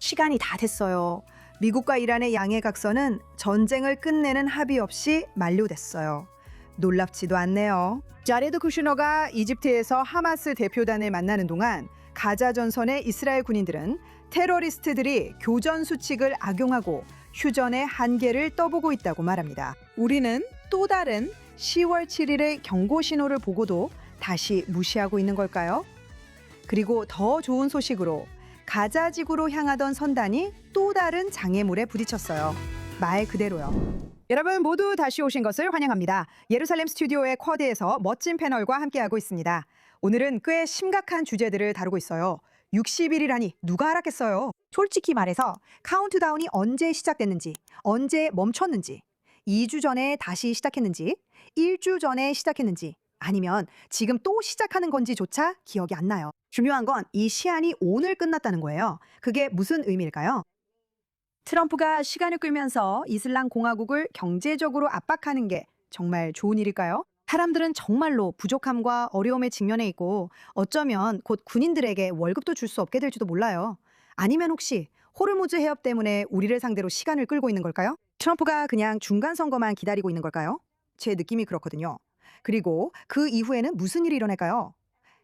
시간이 다 됐어요. 미국과 이란의 양해각서는 전쟁을 끝내는 합의 없이 만료됐어요. 놀랍지도 않네요. 자레드 쿠슈너가 이집트에서 하마스 대표단을 만나는 동안 가자 전선의 이스라엘 군인들은 테러리스트들이 교전 수칙을 악용하고 휴전의 한계를 떠보고 있다고 말합니다. 우리는 또 다른 10월 7일의 경고 신호를 보고도 다시 무시하고 있는 걸까요? 그리고 더 좋은 소식으로 가자 지구로 향하던 선단이 또 다른 장애물에 부딪혔어요. 말 그대로요. 여러분 모두 다시 오신 것을 환영합니다. 예루살렘 스튜디오의 쿼드에서 멋진 패널과 함께하고 있습니다. 오늘은 꽤 심각한 주제들을 다루고 있어요. 60일이라니 누가 알았겠어요. 솔직히 말해서 카운트다운이 언제 시작됐는지, 언제 멈췄는지, 2주 전에 다시 시작했는지, 1주 전에 시작했는지, 아니면 지금 또 시작하는 건지조차 기억이 안 나요. 중요한 건 이 시한이 오늘 끝났다는 거예요. 그게 무슨 의미일까요? 트럼프가 시간을 끌면서 이슬람 공화국을 경제적으로 압박하는 게 정말 좋은 일일까요? 사람들은 정말로 부족함과 어려움에 직면해 있고 어쩌면 곧 군인들에게 월급도 줄 수 없게 될지도 몰라요. 아니면 혹시 호르무즈 해협 때문에 우리를 상대로 시간을 끌고 있는 걸까요? 트럼프가 그냥 중간 선거만 기다리고 있는 걸까요? 제 느낌이 그렇거든요. 그리고 그 이후에는 무슨 일이 일어날까요?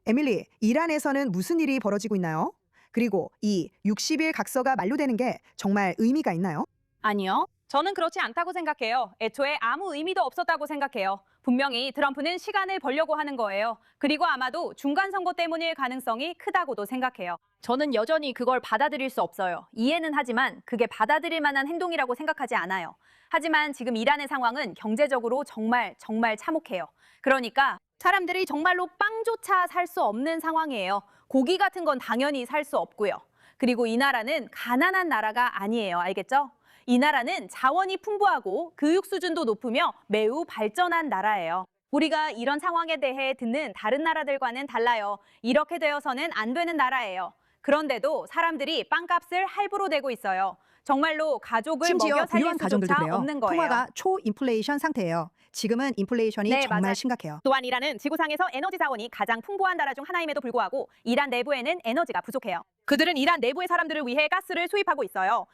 에밀리, 이란에서는 무슨 일이 벌어지고 있나요? 그리고 이 60일 각서가 만료되는 게 정말 의미가 있나요? 아니요. 저는 그렇지 않다고 생각해요. 애초에 아무 의미도 없었다고 생각해요. 분명히 트럼프는 시간을 벌려고 하는 거예요. 그리고 아마도 중간 선거 때문일 가능성이 크다고도 생각해요. 저는 여전히 그걸 받아들일 수 없어요. 이해는 하지만 그게 받아들일 만한 행동이라고 생각하지 않아요. 하지만 지금 이란의 상황은 경제적으로 정말 참혹해요. 그러니까 사람들이 정말로 빵조차 살 수 없는 상황이에요. 고기 같은 건 당연히 살 수 없고요. 그리고 이 나라는 가난한 나라가 아니에요. 알겠죠? 이 나라는 자원이 풍부하고 교육 수준도 높으며 매우 발전한 나라예요. 우리가 이런 상황에 대해 듣는 다른 나라들과는 달라요. 이렇게 되어서는 안 되는 나라예요. 그런데도 사람들이 빵값을 할부로 내고 있어요. 정말로 가족을 심지어 먹여 살릴 부유한 가정들도 수조차 그래요. 없는 거예요. 통화가 초인플레이션 상태예요. 지금은 인플레이션이 네, 정말 맞아요. 심각해요. 또한 이란은 지구상에서 에너지 자원이 가장 풍부한 나라 중 하나임에도 불구하고 이란 내부에는 에너지가 부족해요. 그들은 이란 내부의 사람들을 위해 가스를 수입하고 있어요.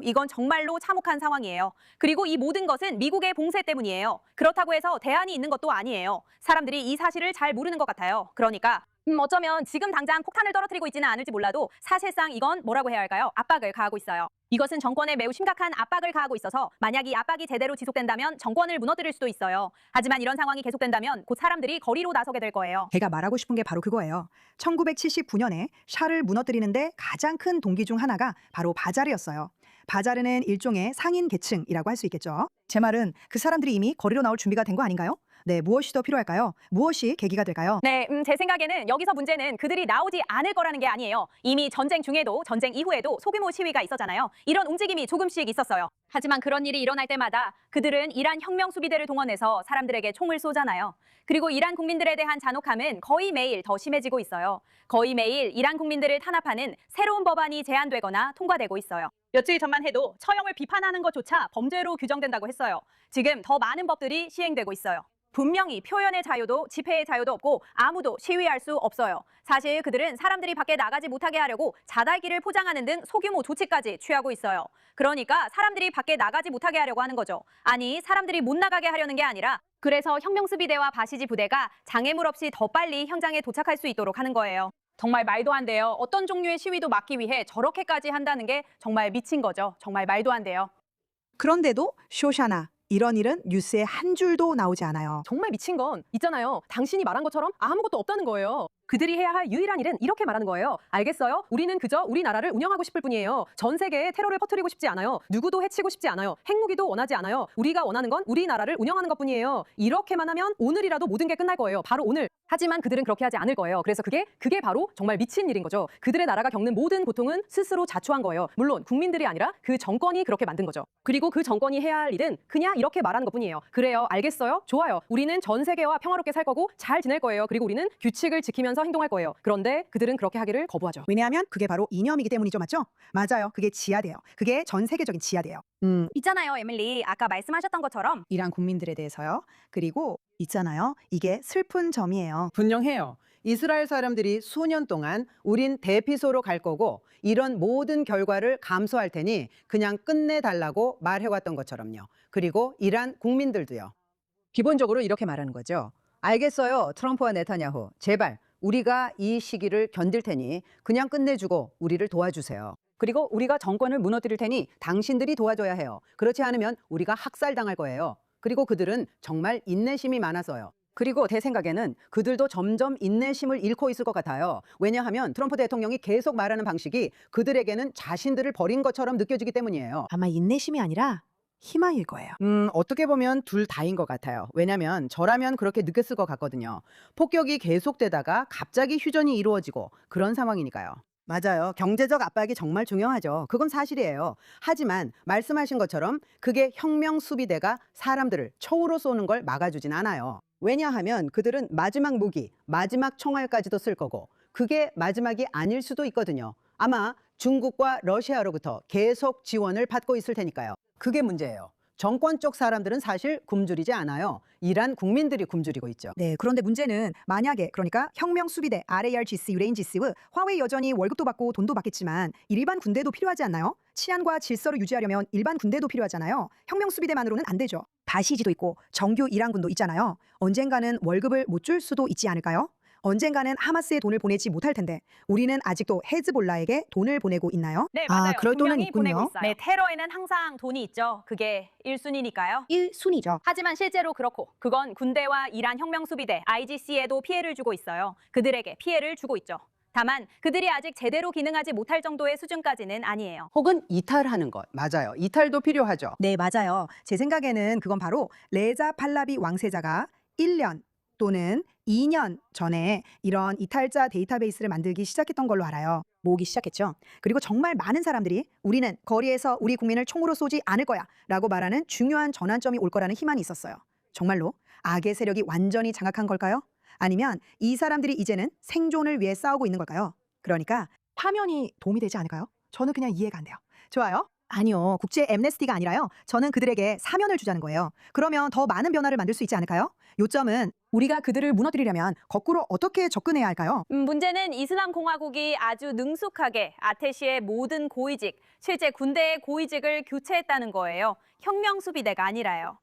이건 정말로 참혹한 상황이에요. 그리고 이 모든 것은 미국의 봉쇄 때문이에요. 그렇다고 해서 대안이 있는 것도 아니에요. 사람들이 이 사실을 잘 모르는 것 같아요. 그러니까 어쩌면 지금 당장 폭탄을 떨어뜨리고 있지는 않을지 몰라도 사실상 이건 뭐라고 해야 할까요? 압박을 가하고 있어요. 이것은 정권에 매우 심각한 압박을 가하고 있어서 만약 이 압박이 제대로 지속된다면 정권을 무너뜨릴 수도 있어요. 하지만 이런 상황이 계속된다면 곧 사람들이 거리로 나서게 될 거예요. 제가 말하고 싶은 게 바로 그거예요. 1979년에 샤를 무너뜨리는데 가장 큰 동기 중 하나가 바로 바자르였어요. 바자르는 일종의 상인 계층이라고 할 수 있겠죠. 제 말은 그 사람들이 이미 거리로 나올 준비가 된 거 아닌가요? 네, 무엇이 더 필요할까요? 무엇이 계기가 될까요? 네, 제 생각에는 여기서 문제는 그들이 나오지 않을 거라는 게 아니에요. 이미 전쟁 중에도 전쟁 이후에도 소규모 시위가 있었잖아요. 이런 움직임이 조금씩 있었어요. 하지만 그런 일이 일어날 때마다 그들은 이란 혁명 수비대를 동원해서 사람들에게 총을 쏘잖아요. 그리고 이란 국민들에 대한 잔혹함은 거의 매일 더 심해지고 있어요. 거의 매일 이란 국민들을 탄압하는 새로운 법안이 제안되거나 통과되고 있어요. 며칠 전만 해도 처형을 비판하는 것조차 범죄로 규정된다고 했어요. 지금 더 많은 법들이 시행되고 있어요. 분명히 표현의 자유도 집회의 자유도 없고 아무도 시위할 수 없어요. 사실 그들은 사람들이 밖에 나가지 못하게 하려고 자달기를 포장하는 등 소규모 조치까지 취하고 있어요. 그러니까 사람들이 밖에 나가지 못하게 하려고 하는 거죠. 아니, 사람들이 못 나가게 하려는 게 아니라 그래서 혁명수비대와 바시지 부대가 장애물 없이 더 빨리 현장에 도착할 수 있도록 하는 거예요. 정말 말도 안 돼요. 어떤 종류의 시위도 막기 위해 저렇게까지 한다는 게 정말 미친 거죠. 정말 말도 안 돼요. 그런데도 쇼샤나, 이런 일은 뉴스에 한 줄도 나오지 않아요. 정말 미친 건 있잖아요. 당신이 말한 것처럼 아무것도 없다는 거예요. 그들이 해야 할 유일한 일은 이렇게 말하는 거예요. 알겠어요? 우리는 그저 우리나라를 운영하고 싶을 뿐이에요. 전 세계에 테러를 퍼뜨리고 싶지 않아요. 누구도 해치고 싶지 않아요. 핵무기도 원하지 않아요. 우리가 원하는 건 우리나라를 운영하는 것뿐이에요. 이렇게만 하면 오늘이라도 모든 게 끝날 거예요. 바로 오늘. 하지만 그들은 그렇게 하지 않을 거예요. 그래서 그게 바로 정말 미친 일인 거죠. 그들의 나라가 겪는 모든 고통은 스스로 자초한 거예요. 물론 국민들이 아니라 그 정권이 그렇게 만든 거죠. 그리고 그 정권이 해야 할 일은 그냥 이렇게 말하는 것뿐이에요. 그래요. 알겠어요? 좋아요. 우리는 전 세계와 평화롭게 살 거고 잘 지낼 거예요. 그리고 우리는 규칙을 지키면서 행동할 거예요. 그런데 그들은 그렇게 하기를 거부하죠. 왜냐하면 그게 바로 이념이기 때문이죠, 맞죠? 맞아요. 그게 지하돼요. 그게 전 세계적인 지하돼요. 있잖아요, 에밀리. 아까 말씀하셨던 것처럼 이란 국민들에 대해서요. 그리고 있잖아요. 이게 슬픈 점이에요. 분명해요. 이스라엘 사람들이 수년 동안 우린 대피소로 갈 거고 이런 모든 결과를 감수할 테니 그냥 끝내달라고 말해왔던 것처럼요. 그리고 이란 국민들도요. 기본적으로 이렇게 말하는 거죠. 알겠어요, 트럼프와 네타냐후. 제발 우리가 이 시기를 견딜 테니 그냥 끝내주고 우리를 도와주세요. 그리고 우리가 정권을 무너뜨릴 테니 당신들이 도와줘야 해요. 그렇지 않으면 우리가 학살당할 거예요. 그리고 그들은 정말 인내심이 많아서요. 그리고 제 생각에는 그들도 점점 인내심을 잃고 있을 것 같아요. 왜냐하면 트럼프 대통령이 계속 말하는 방식이 그들에게는 자신들을 버린 것처럼 느껴지기 때문이에요. 아마 인내심이 아니라 희망일 거예요. 어떻게 보면 둘 다인 것 같아요. 왜냐면 저라면 그렇게 느꼈을 것 같거든요. 폭격이 계속되다가 갑자기 휴전이 이루어지고 그런 상황이니까요. 맞아요. 경제적 압박이 정말 중요하죠. 그건 사실이에요. 하지만 말씀하신 것처럼 그게 혁명 수비대가 사람들을 총으로 쏘는 걸 막아주진 않아요. 왜냐하면 그들은 마지막 무기, 마지막 총알까지도 쓸 거고 그게 마지막이 아닐 수도 있거든요. 아마 중국과 러시아로부터 계속 지원을 받고 있을 테니까요. 그게 문제예요. 정권 쪽 사람들은 사실 굶주리지 않아요. 이란 국민들이 굶주리고 있죠. 네, 그런데 문제는 만약에 그러니까 혁명 수비대 RARGC, 유레인지스, 화웨이 여전히 월급도 받고 돈도 받겠지만 일반 군대도 필요하지 않나요? 치안과 질서를 유지하려면 일반 군대도 필요하잖아요. 혁명 수비대만으로는 안 되죠. 바시지도 있고 정규 이란군도 있잖아요. 언젠가는 월급을 못 줄 수도 있지 않을까요? 언젠가는 하마스에 돈을 보내지 못할 텐데 우리는 아직도 헤즈볼라에게 돈을 보내고 있나요? 네, 맞아요. 그럴 돈은 분명히 보내고 있군요. 있어요. 네, 테러에는 항상 돈이 있죠. 그게 1순위니까요. 1순위죠. 하지만 실제로 그렇고 그건 군대와 이란 혁명수비대 IGC에도 피해를 주고 있어요. 그들에게 피해를 주고 있죠. 다만 그들이 아직 제대로 기능하지 못할 정도의 수준까지는 아니에요. 혹은 이탈하는 것. 맞아요. 이탈도 필요하죠. 네, 맞아요. 제 생각에는 그건 바로 레자 팔라비 왕세자가 1년 또는 2년 전에 이런 이탈자 데이터베이스를 만들기 시작했던 걸로 알아요. 모으기 시작했죠. 그리고 정말 많은 사람들이 우리는 거리에서 우리 국민을 총으로 쏘지 않을 거야 라고 말하는 중요한 전환점이 올 거라는 희망이 있었어요. 정말로 악의 세력이 완전히 장악한 걸까요? 아니면 이 사람들이 이제는 생존을 위해 싸우고 있는 걸까요? 그러니까 파면이 도움이 되지 않을까요? 저는 그냥 이해가 안 돼요. 좋아요. 아니요. 국제 엠네스티가 아니라요. 저는 그들에게 사면을 주자는 거예요. 그러면 더 많은 변화를 만들 수 있지 않을까요? 요점은 우리가 그들을 무너뜨리려면 거꾸로 어떻게 접근해야 할까요? 문제는 이슬람 공화국이 아주 능숙하게 아테시의 모든 고위직, 실제 군대의 고위직을 교체했다는 거예요. 혁명 수비대가 아니라요.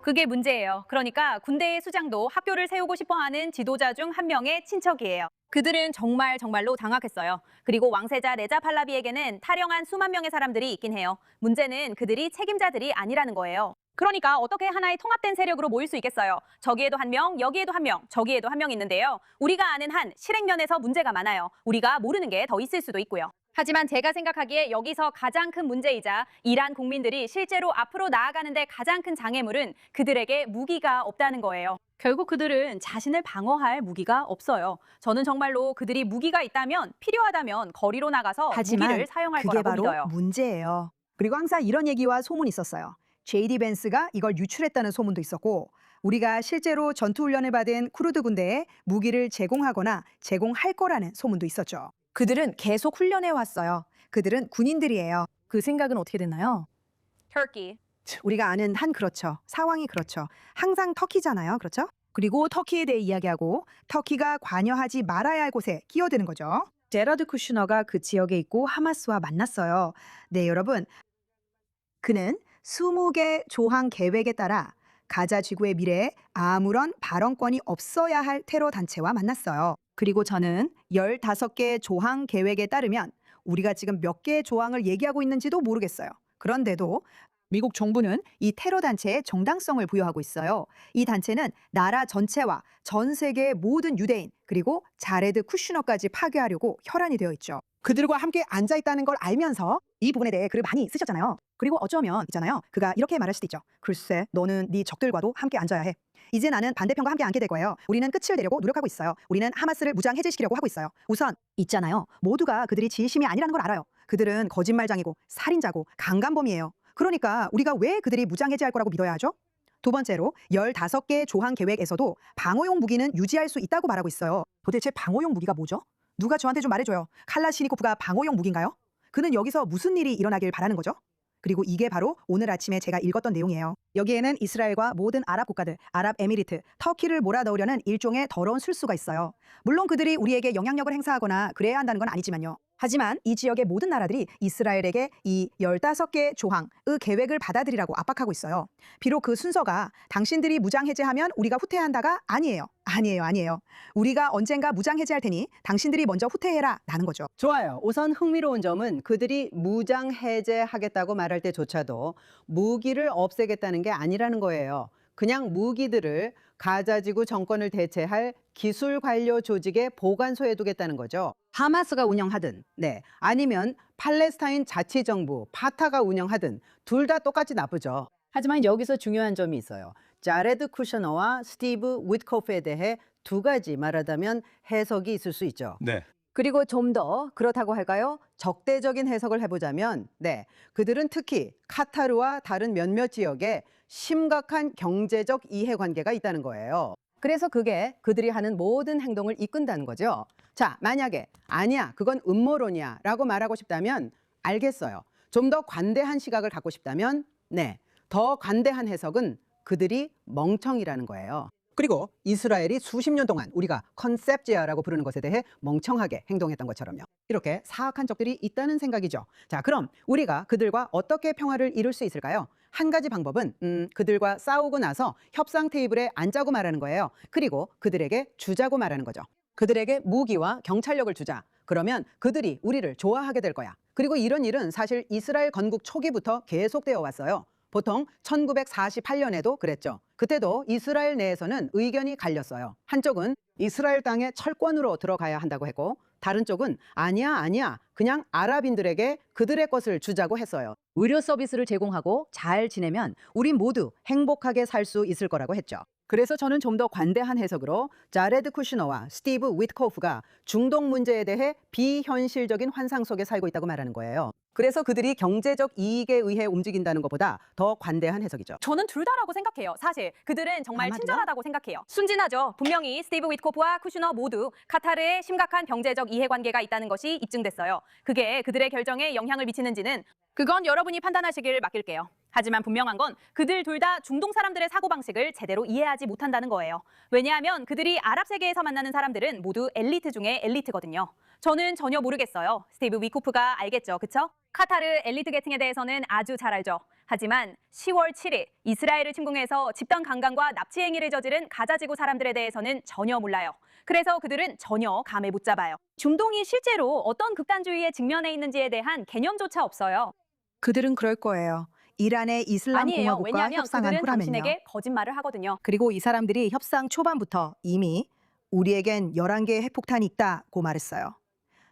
그게 문제예요. 그러니까 군대의 수장도 학교를 세우고 싶어하는 지도자 중 한 명의 친척이에요. 그들은 정말로 장악했어요. 그리고 왕세자 레자 팔라비에게는 탈영한 수만 명의 사람들이 있긴 해요. 문제는 그들이 책임자들이 아니라는 거예요. 그러니까 어떻게 하나의 통합된 세력으로 모일 수 있겠어요? 저기에도 한 명, 여기에도 한 명, 저기에도 한 명 있는데요. 우리가 아는 한 실행면에서 문제가 많아요. 우리가 모르는 게 더 있을 수도 있고요. 하지만 제가 생각하기에 여기서 가장 큰 문제이자 이란 국민들이 실제로 앞으로 나아가는데 가장 큰 장애물은 그들에게 무기가 없다는 거예요. 결국 그들은 자신을 방어할 무기가 없어요. 저는 정말로 그들이 무기가 있다면 필요하다면 거리로 나가서 무기를 사용할 그게 거라고 바로 믿어요. 문제예요. 그리고 항상 이런 얘기와 소문이 있었어요. JD 벤스가 이걸 유출했다는 소문도 있었고 우리가 실제로 전투훈련을 받은 쿠르드 군대에 무기를 제공하거나 제공할 거라는 소문도 있었죠. 그들은 계속 훈련해 왔어요. 그들은 군인들이에요. 그 생각은 어떻게 됐나요? Turkey. 우리가 아는 한 그렇죠. 상황이 그렇죠. 항상 터키잖아요. 그렇죠? 그리고 터키에 대해 이야기하고 터키가 관여하지 말아야 할 곳에 끼어드는 거죠. 제라드 쿠슈너가 그 지역에 있고 하마스와 만났어요. 네, 여러분. 그는 20개 조항 계획에 따라 가자 지구의 미래에 아무런 발언권이 없어야 할 테러 단체와 만났어요. 그리고 저는 15개 조항 계획에 따르면 우리가 지금 몇 개의 조항을 얘기하고 있는지도 모르겠어요. 그런데도 미국 정부는 이 테러 단체에 정당성을 부여하고 있어요. 이 단체는 나라 전체와 전 세계의 모든 유대인 그리고 자레드 쿠슈너까지 파괴하려고 혈안이 되어 있죠. 그들과 함께 앉아 있다는 걸 알면서 이 부분에 대해 글을 많이 쓰셨잖아요. 그리고 어쩌면 있잖아요. 그가 이렇게 말할 수도 있죠. 글쎄, 너는 네 적들과도 함께 앉아야 해. 이제 나는 반대편과 함께 앉게 될 거예요. 우리는 끝을 내려고 노력하고 있어요. 우리는 하마스를 무장 해제시키려고 하고 있어요. 우선 있잖아요. 모두가 그들이 진심이 아니라는 걸 알아요. 그들은 거짓말장이고 살인자고 강간범이에요. 그러니까 우리가 왜 그들이 무장 해제할 거라고 믿어야 하죠? 두 번째로 15개 조항 계획에서도 방어용 무기는 유지할 수 있다고 말하고 있어요. 도대체 방어용 무기가 뭐죠? 누가 저한테 좀 말해줘요. 칼라시니코프가 방어용 무기인가요? 그는 여기서 무슨 일이 일어나길 바라는 거죠? 그리고 이게 바로 오늘 아침에 제가 읽었던 내용이에요. 여기에는 이스라엘과 모든 아랍 국가들, 아랍에미리트, 터키를 몰아넣으려는 일종의 더러운 술수가 있어요. 물론 그들이 우리에게 영향력을 행사하거나 그래야 한다는 건 아니지만요. 하지만 이 지역의 모든 나라들이 이스라엘에게 이 15개의 조항의 계획을 받아들이라고 압박하고 있어요. 비록 그 순서가 당신들이 무장 해제하면 우리가 후퇴한다가 아니에요. 아니에요. 우리가 언젠가 무장 해제할 테니 당신들이 먼저 후퇴해라 라는 거죠. 좋아요. 우선 흥미로운 점은 그들이 무장 해제하겠다고 말할 때조차도 무기를 없애겠다는 게 아니라는 거예요. 그냥 무기들을 가자지구 정권을 대체할 기술 관료 조직의 보관소에 두겠다는 거죠. 하마스가 운영하든, 아니면 팔레스타인 자치정부 파타가 운영하든 둘 다 똑같이 나쁘죠. 하지만 여기서 중요한 점이 있어요. 자레드 쿠셔너와 스티브 위트코프에 대해 두 가지 말하자면 해석이 있을 수 있죠. 네. 그리고 좀 더 그렇다고 할까요? 적대적인 해석을 해보자면 그들은 특히 카타르와 다른 몇몇 지역에 심각한 경제적 이해관계가 있다는 거예요. 그래서 그게 그들이 하는 모든 행동을 이끈다는 거죠. 자, 만약에 아니야, 그건 음모론이야 라고 말하고 싶다면 알겠어요. 좀 더 관대한 시각을 갖고 싶다면 더 관대한 해석은 그들이 멍청이라는 거예요. 그리고 이스라엘이 수십 년 동안 우리가 컨셉지아라고 부르는 것에 대해 멍청하게 행동했던 것처럼요. 이렇게 사악한 적들이 있다는 생각이죠. 자, 그럼 우리가 그들과 어떻게 평화를 이룰 수 있을까요? 한 가지 방법은 그들과 싸우고 나서 협상 테이블에 앉자고 말하는 거예요. 그리고 그들에게 주자고 말하는 거죠. 그들에게 무기와 경찰력을 주자. 그러면 그들이 우리를 좋아하게 될 거야. 그리고 이런 일은 사실 이스라엘 건국 초기부터 계속되어 왔어요. 보통 1948년에도 그랬죠. 그때도 이스라엘 내에서는 의견이 갈렸어요. 한쪽은 이스라엘 땅에 철권으로 들어가야 한다고 했고, 다른 쪽은 아니야, 그냥 아랍인들에게 그들의 것을 주자고 했어요. 의료 서비스를 제공하고 잘 지내면 우린 모두 행복하게 살 수 있을 거라고 했죠. 그래서 저는 좀 더 관대한 해석으로 자레드 쿠시너와 스티브 위트코프가 중동 문제에 대해 비현실적인 환상 속에 살고 있다고 말하는 거예요. 그래서 그들이 경제적 이익에 의해 움직인다는 것보다 더 관대한 해석이죠. 저는 둘 다라고 생각해요. 사실 그들은 정말 아마도요? 친절하다고 생각해요. 순진하죠. 분명히 스티브 위트코프와 쿠슈너 모두 카타르에 심각한 경제적 이해관계가 있다는 것이 입증됐어요. 그게 그들의 결정에 영향을 미치는지는 그건 여러분이 판단하시길 맡길게요. 하지만 분명한 건 그들 둘 다 중동 사람들의 사고방식을 제대로 이해하지 못한다는 거예요. 왜냐하면 그들이 아랍 세계에서 만나는 사람들은 모두 엘리트 중에 엘리트거든요. 저는 전혀 모르겠어요. 스티브 위코프가 알겠죠, 그쵸? 카타르 엘리트 계층에 대해서는 아주 잘 알죠. 하지만 10월 7일 이스라엘을 침공해서 집단 강간과 납치 행위를 저지른 가자지구 사람들에 대해서는 전혀 몰라요. 그래서 그들은 전혀 감을 못 잡아요. 중동이 실제로 어떤 극단주의에 직면해 있는지에 대한 개념조차 없어요. 그들은 그럴 거예요. 이란의 이슬람 아니에요. 공화국과 왜냐하면 협상한 그들은 후라면요. 당신에게 거짓말을 하거든요. 그리고 이 사람들이 협상 초반부터 이미 우리에겐 11개의 핵폭탄이 있다고 말했어요.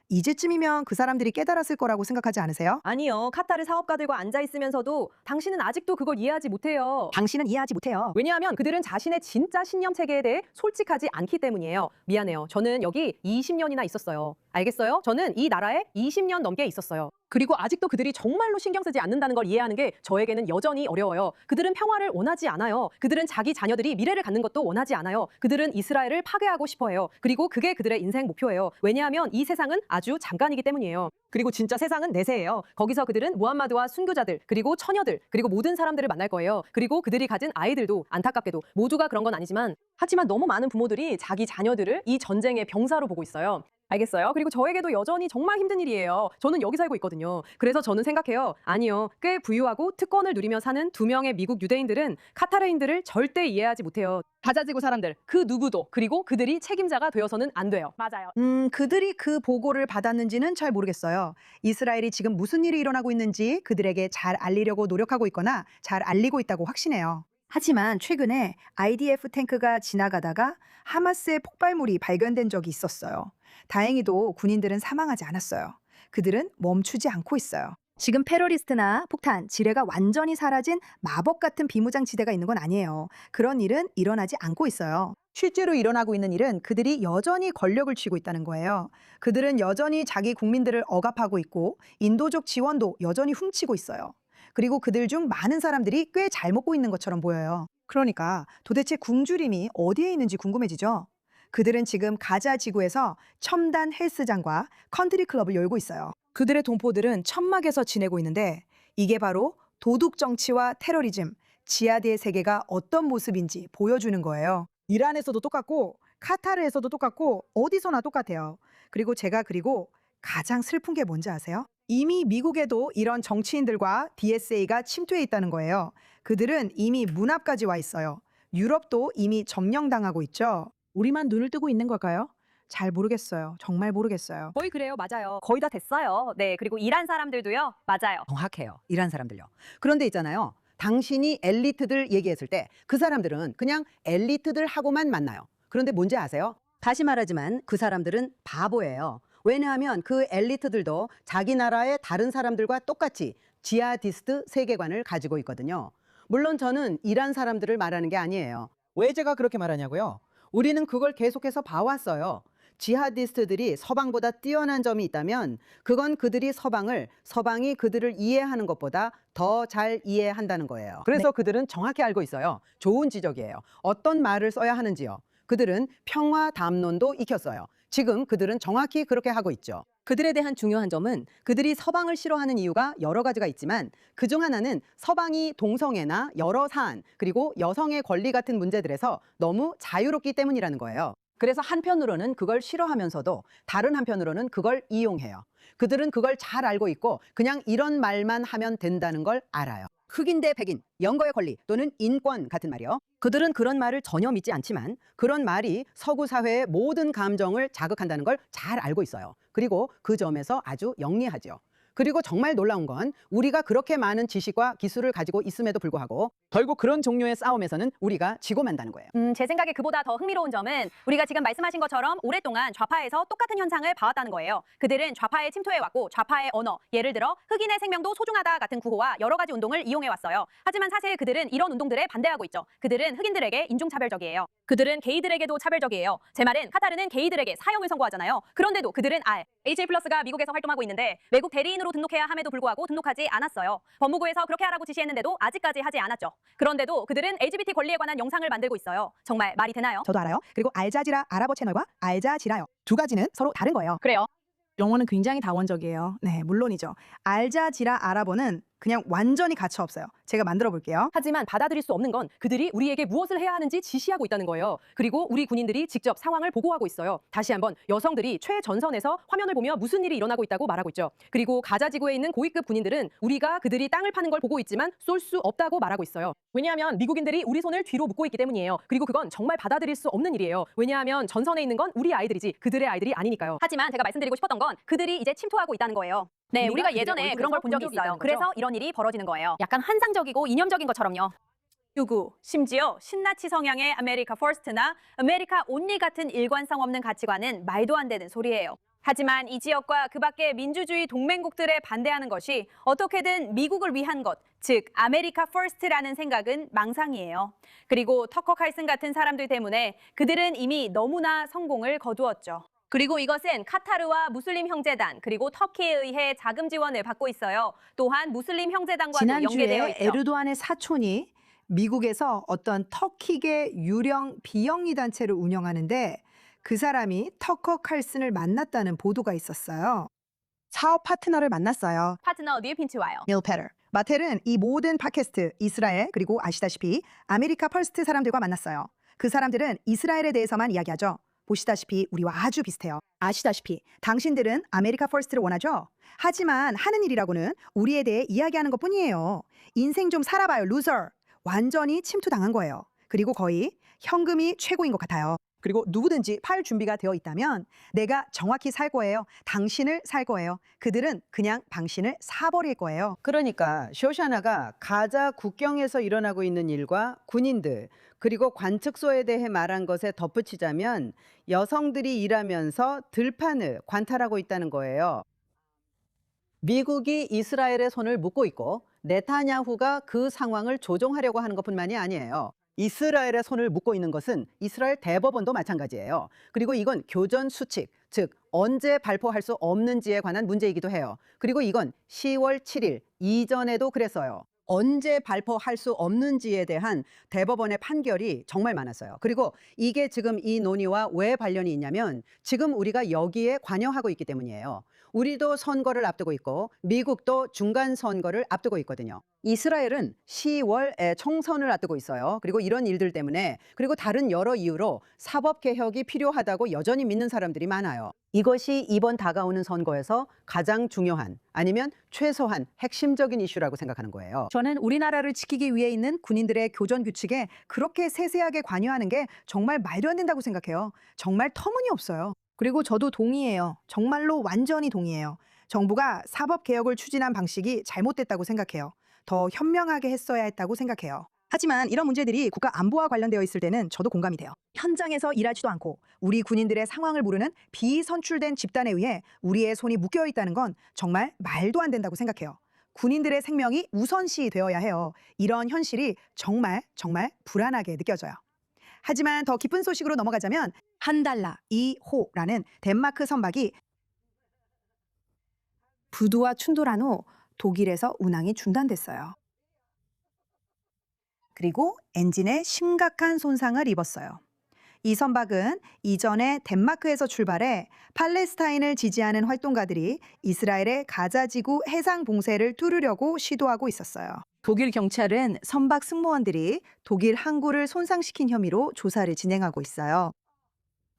이제쯤이면 그 사람들이 깨달았을 거라고 생각하지 않으세요? 아니요. 카타르 사업가들과 앉아 있으면서도 당신은 아직도 그걸 이해하지 못해요. 당신은 이해하지 못해요. 왜냐하면 그들은 자신의 진짜 신념 체계에 대해 솔직하지 않기 때문이에요. 미안해요. 저는 여기 20년이나 있었어요. 알겠어요? 저는 이 나라에 20년 넘게 있었어요. 그리고 아직도 그들이 정말로 신경 쓰지 않는다는 걸 이해하는 게 저에게는 여전히 어려워요. 그들은 평화를 원하지 않아요. 그들은 자기 자녀들이 미래를 갖는 것도 원하지 않아요. 그들은 이스라엘을 파괴하고 싶어 해요. 그리고 그게 그들의 인생 목표예요. 왜냐하면 이 세상은 아주 잠깐이기 때문이에요. 그리고 진짜 세상은 내세예요. 거기서 그들은 무함마드와 순교자들, 그리고 처녀들, 그리고 모든 사람들을 만날 거예요. 그리고 그들이 가진 아이들도 안타깝게도 모두가 그런 건 아니지만 하지만 너무 많은 부모들이 자기 자녀들을 이 전쟁의 병사로 보고 있어요. 알겠어요? 그리고 저에게도 여전히 정말 힘든 일이에요. 저는 여기 살고 있거든요. 그래서 저는 생각해요. 아니요. 꽤 부유하고 특권을 누리며 사는 2명의 미국 유대인들은 카타르인들을 절대 이해하지 못해요. 가자지구 사람들, 그 누구도, 그리고 그들이 책임자가 되어서는 안 돼요. 맞아요. 그들이 그 보고를 받았는지는 잘 모르겠어요. 이스라엘이 지금 무슨 일이 일어나고 있는지 그들에게 잘 알리려고 노력하고 있거나 잘 알리고 있다고 확신해요. 하지만 최근에 IDF 탱크가 지나가다가 하마스의 폭발물이 발견된 적이 있었어요. 다행히도 군인들은 사망하지 않았어요. 그들은 멈추지 않고 있어요. 지금 테러리스트나 폭탄, 지뢰가 완전히 사라진 마법 같은 비무장지대가 있는 건 아니에요. 그런 일은 일어나지 않고 있어요. 실제로 일어나고 있는 일은 그들이 여전히 권력을 쥐고 있다는 거예요. 그들은 여전히 자기 국민들을 억압하고 있고 인도적 지원도 여전히 훔치고 있어요. 그리고 그들 중 많은 사람들이 꽤 잘 먹고 있는 것처럼 보여요. 그러니까 도대체 굶주림이 어디에 있는지 궁금해지죠? 그들은 지금 가자 지구에서 첨단 헬스장과 컨트리 클럽을 열고 있어요. 그들의 동포들은 천막에서 지내고 있는데 이게 바로 도둑 정치와 테러리즘, 지하드의 세계가 어떤 모습인지 보여주는 거예요. 이란에서도 똑같고 카타르에서도 똑같고 어디서나 똑같아요. 그리고 가장 슬픈 게 뭔지 아세요? 이미 미국에도 이런 정치인들과 DSA가 침투해 있다는 거예요. 그들은 이미 문 앞까지 와 있어요. 유럽도 이미 점령당하고 있죠. 우리만 눈을 뜨고 있는 걸까요? 잘 모르겠어요. 정말 모르겠어요. 거의 그래요. 맞아요. 거의 다 됐어요. 네, 그리고 이란 사람들도요. 맞아요. 정확해요. 이란 사람들요. 그런데 있잖아요. 당신이 엘리트들 얘기했을 때 그 사람들은 그냥 엘리트들하고만 만나요. 그런데 뭔지 아세요? 다시 말하지만 그 사람들은 바보예요. 왜냐하면 그 엘리트들도 자기 나라의 다른 사람들과 똑같이 지하디스트 세계관을 가지고 있거든요. 물론 저는 이란 사람들을 말하는 게 아니에요. 왜 제가 그렇게 말하냐고요? 우리는 그걸 계속해서 봐왔어요. 지하디스트들이 서방보다 뛰어난 점이 있다면 그건 그들이 서방이 그들을 이해하는 것보다 더 잘 이해한다는 거예요. 그래서 그들은 정확히 알고 있어요. 좋은 지적이에요. 어떤 말을 써야 하는지요. 그들은 평화 담론도 익혔어요. 지금 그들은 정확히 그렇게 하고 있죠. 그들에 대한 중요한 점은 그들이 서방을 싫어하는 이유가 여러 가지가 있지만 그중 하나는 서방이 동성애나 여러 사안 그리고 여성의 권리 같은 문제들에서 너무 자유롭기 때문이라는 거예요. 그래서 한편으로는 그걸 싫어하면서도 다른 한편으로는 그걸 이용해요. 그들은 그걸 잘 알고 있고 그냥 이런 말만 하면 된다는 걸 알아요. 흑인 대 백인, 영거의 권리 또는 인권 같은 말이요. 그들은 그런 말을 전혀 믿지 않지만 그런 말이 서구 사회의 모든 감정을 자극한다는 걸 잘 알고 있어요. 그리고 그 점에서 아주 영리하죠. 그리고 정말 놀라운 건 우리가 그렇게 많은 지식과 기술을 가지고 있음에도 불구하고 결국 그런 종류의 싸움에서는 우리가 지고 만다는 거예요. 제 생각에 그보다 더 흥미로운 점은 우리가 지금 말씀하신 것처럼 오랫동안 좌파에서 똑같은 현상을 봐왔다는 거예요. 그들은 좌파에 침투해왔고 좌파의 언어, 예를 들어 흑인의 생명도 소중하다 같은 구호와 여러 가지 운동을 이용해왔어요. 하지만 사실 그들은 이런 운동들에 반대하고 있죠. 그들은 흑인들에게 인종차별적이에요. 그들은 게이들에게도 차별적이에요. 제 말은 카타르는 게이들에게 사형을 선고하잖아요. 그런데도 그들은 HA+가 미국에서 활동하고 있는데 외국 대리인으로 등록해야 함에도 불구하고 등록하지 않았어요. 법무부에서 그렇게 하라고 지시했는데도 아직까지 하지 않았죠. 그런데도 그들은 LGBT 권리에 관한 영상을 만들고 있어요. 정말 말이 되나요? 저도 알아요. 그리고 알자지라 아랍어 채널과 알자지라요. 두 가지는 서로 다른 거예요. 그래요. 영어는 굉장히 다원적이에요. 네, 물론이죠. 알자지라 아랍어는 그냥 완전히 가차 없어요. 제가 만들어 볼게요. 하지만 받아들일 수 없는 건 그들이 우리에게 무엇을 해야 하는지 지시하고 있다는 거예요. 그리고 우리 군인들이 직접 상황을 보고하고 있어요. 다시 한번 여성들이 최전선에서 화면을 보며 무슨 일이 일어나고 있다고 말하고 있죠. 그리고 가자 지구에 있는 고위급 군인들은 우리가 그들이 땅을 파는 걸 보고 있지만 쏠 수 없다고 말하고 있어요. 왜냐하면 미국인들이 우리 손을 뒤로 묶고 있기 때문이에요. 그리고 그건 정말 받아들일 수 없는 일이에요. 왜냐하면 전선에 있는 건 우리 아이들이지 그들의 아이들이 아니니까요. 하지만 제가 말씀드리고 싶었던 건 그들이 이제 침투하고 있다는 거예요. 네, 우리가 그들의 예전에 그런 걸 본 적이 얼굴에서 있어요. 본 적이 그래서 이런 일이 벌어지는 거예요. 약간 환상적이고 이념적인 것처럼요. 요구, 심지어 신나치 성향의 아메리카 퍼스트나 아메리카 온리 같은 일관성 없는 가치관은 말도 안 되는 소리예요. 하지만 이 지역과 그 밖의 민주주의 동맹국들에 반대하는 것이 어떻게든 미국을 위한 것, 즉 아메리카 퍼스트라는 생각은 망상이에요. 그리고 터커 칼슨 같은 사람들 때문에 그들은 이미 너무나 성공을 거두었죠. 그리고 이것은 카타르와 무슬림 형제단 그리고 터키에 의해 자금 지원을 받고 있어요. 또한 무슬림 형제단과도 연계되어 지난주에 있죠. 에르도안의 사촌이 미국에서 어떤 터키계 유령 비영리 단체를 운영하는데 그 사람이 터커 칼슨을 만났다는 보도가 있었어요. 사업 파트너를 만났어요. 파트너 뉴 핀치 와요. 닐 페터. 마텔은 이 모든 팟캐스트 이스라엘 그리고 아시다시피 아메리카 퍼스트 사람들과 만났어요. 그 사람들은 이스라엘에 대해서만 이야기하죠. 보시다시피 우리와 아주 비슷해요. 아시다시피 당신들은 아메리카 퍼스트를 원하죠? 하지만 하는 일이라고는 우리에 대해 이야기하는 것뿐이에요. 인생 좀 살아봐요, 루저. 완전히 침투당한 거예요. 그리고 거의 현금이 최고인 것 같아요. 그리고 누구든지 팔 준비가 되어 있다면 내가 정확히 살 거예요. 당신을 살 거예요. 그들은 그냥 당신을 사버릴 거예요. 그러니까 쇼샤나가 가자 국경에서 일어나고 있는 일과 군인들 그리고 관측소에 대해 말한 것에 덧붙이자면 여성들이 일하면서 들판을 관찰하고 있다는 거예요. 미국이 이스라엘의 손을 묶고 있고 네타냐후가 그 상황을 조종하려고 하는 것뿐만이 아니에요. 이스라엘의 손을 묶고 있는 것은 이스라엘 대법원도 마찬가지예요. 그리고 이건 교전 수칙, 즉 언제 발포할 수 없는지에 관한 문제이기도 해요. 그리고 이건 10월 7일 이전에도 그랬어요. 언제 발포할 수 없는지에 대한 대법원의 판결이 정말 많았어요. 그리고 이게 지금 이 논의와 왜 관련이 있냐면 지금 우리가 여기에 관여하고 있기 때문이에요. 우리도 선거를 앞두고 있고 미국도 중간 선거를 앞두고 있거든요. 이스라엘은 10월에 총선을 앞두고 있어요. 그리고 이런 일들 때문에 그리고 다른 여러 이유로 사법 개혁이 필요하다고 여전히 믿는 사람들이 많아요. 이것이 이번 다가오는 선거에서 가장 중요한 아니면 최소한 핵심적인 이슈라고 생각하는 거예요. 저는 우리나라를 지키기 위해 있는 군인들의 교전 규칙에 그렇게 세세하게 관여하는 게 정말 말도 안 된다고 생각해요. 정말 터무니없어요. 그리고 저도 동의해요. 정말로 완전히 동의해요. 정부가 사법 개혁을 추진한 방식이 잘못됐다고 생각해요. 더 현명하게 했어야 했다고 생각해요. 하지만 이런 문제들이 국가 안보와 관련되어 있을 때는 저도 공감이 돼요. 현장에서 일하지도 않고 우리 군인들의 상황을 모르는 비선출된 집단에 의해 우리의 손이 묶여 있다는 건 정말 말도 안 된다고 생각해요. 군인들의 생명이 우선시 되어야 해요. 이런 현실이 정말 불안하게 느껴져요. 하지만 더 기쁜 소식으로 넘어가자면 한달라 2호라는 덴마크 선박이 부두와 충돌한 후 독일에서 운항이 중단됐어요. 그리고 엔진에 심각한 손상을 입었어요. 이 선박은 이전에 덴마크에서 출발해 팔레스타인을 지지하는 활동가들이 이스라엘의 가자지구 해상 봉쇄를 뚫으려고 시도하고 있었어요. 독일 경찰은 선박 승무원들이 독일 항구를 손상시킨 혐의로 조사를 진행하고 있어요.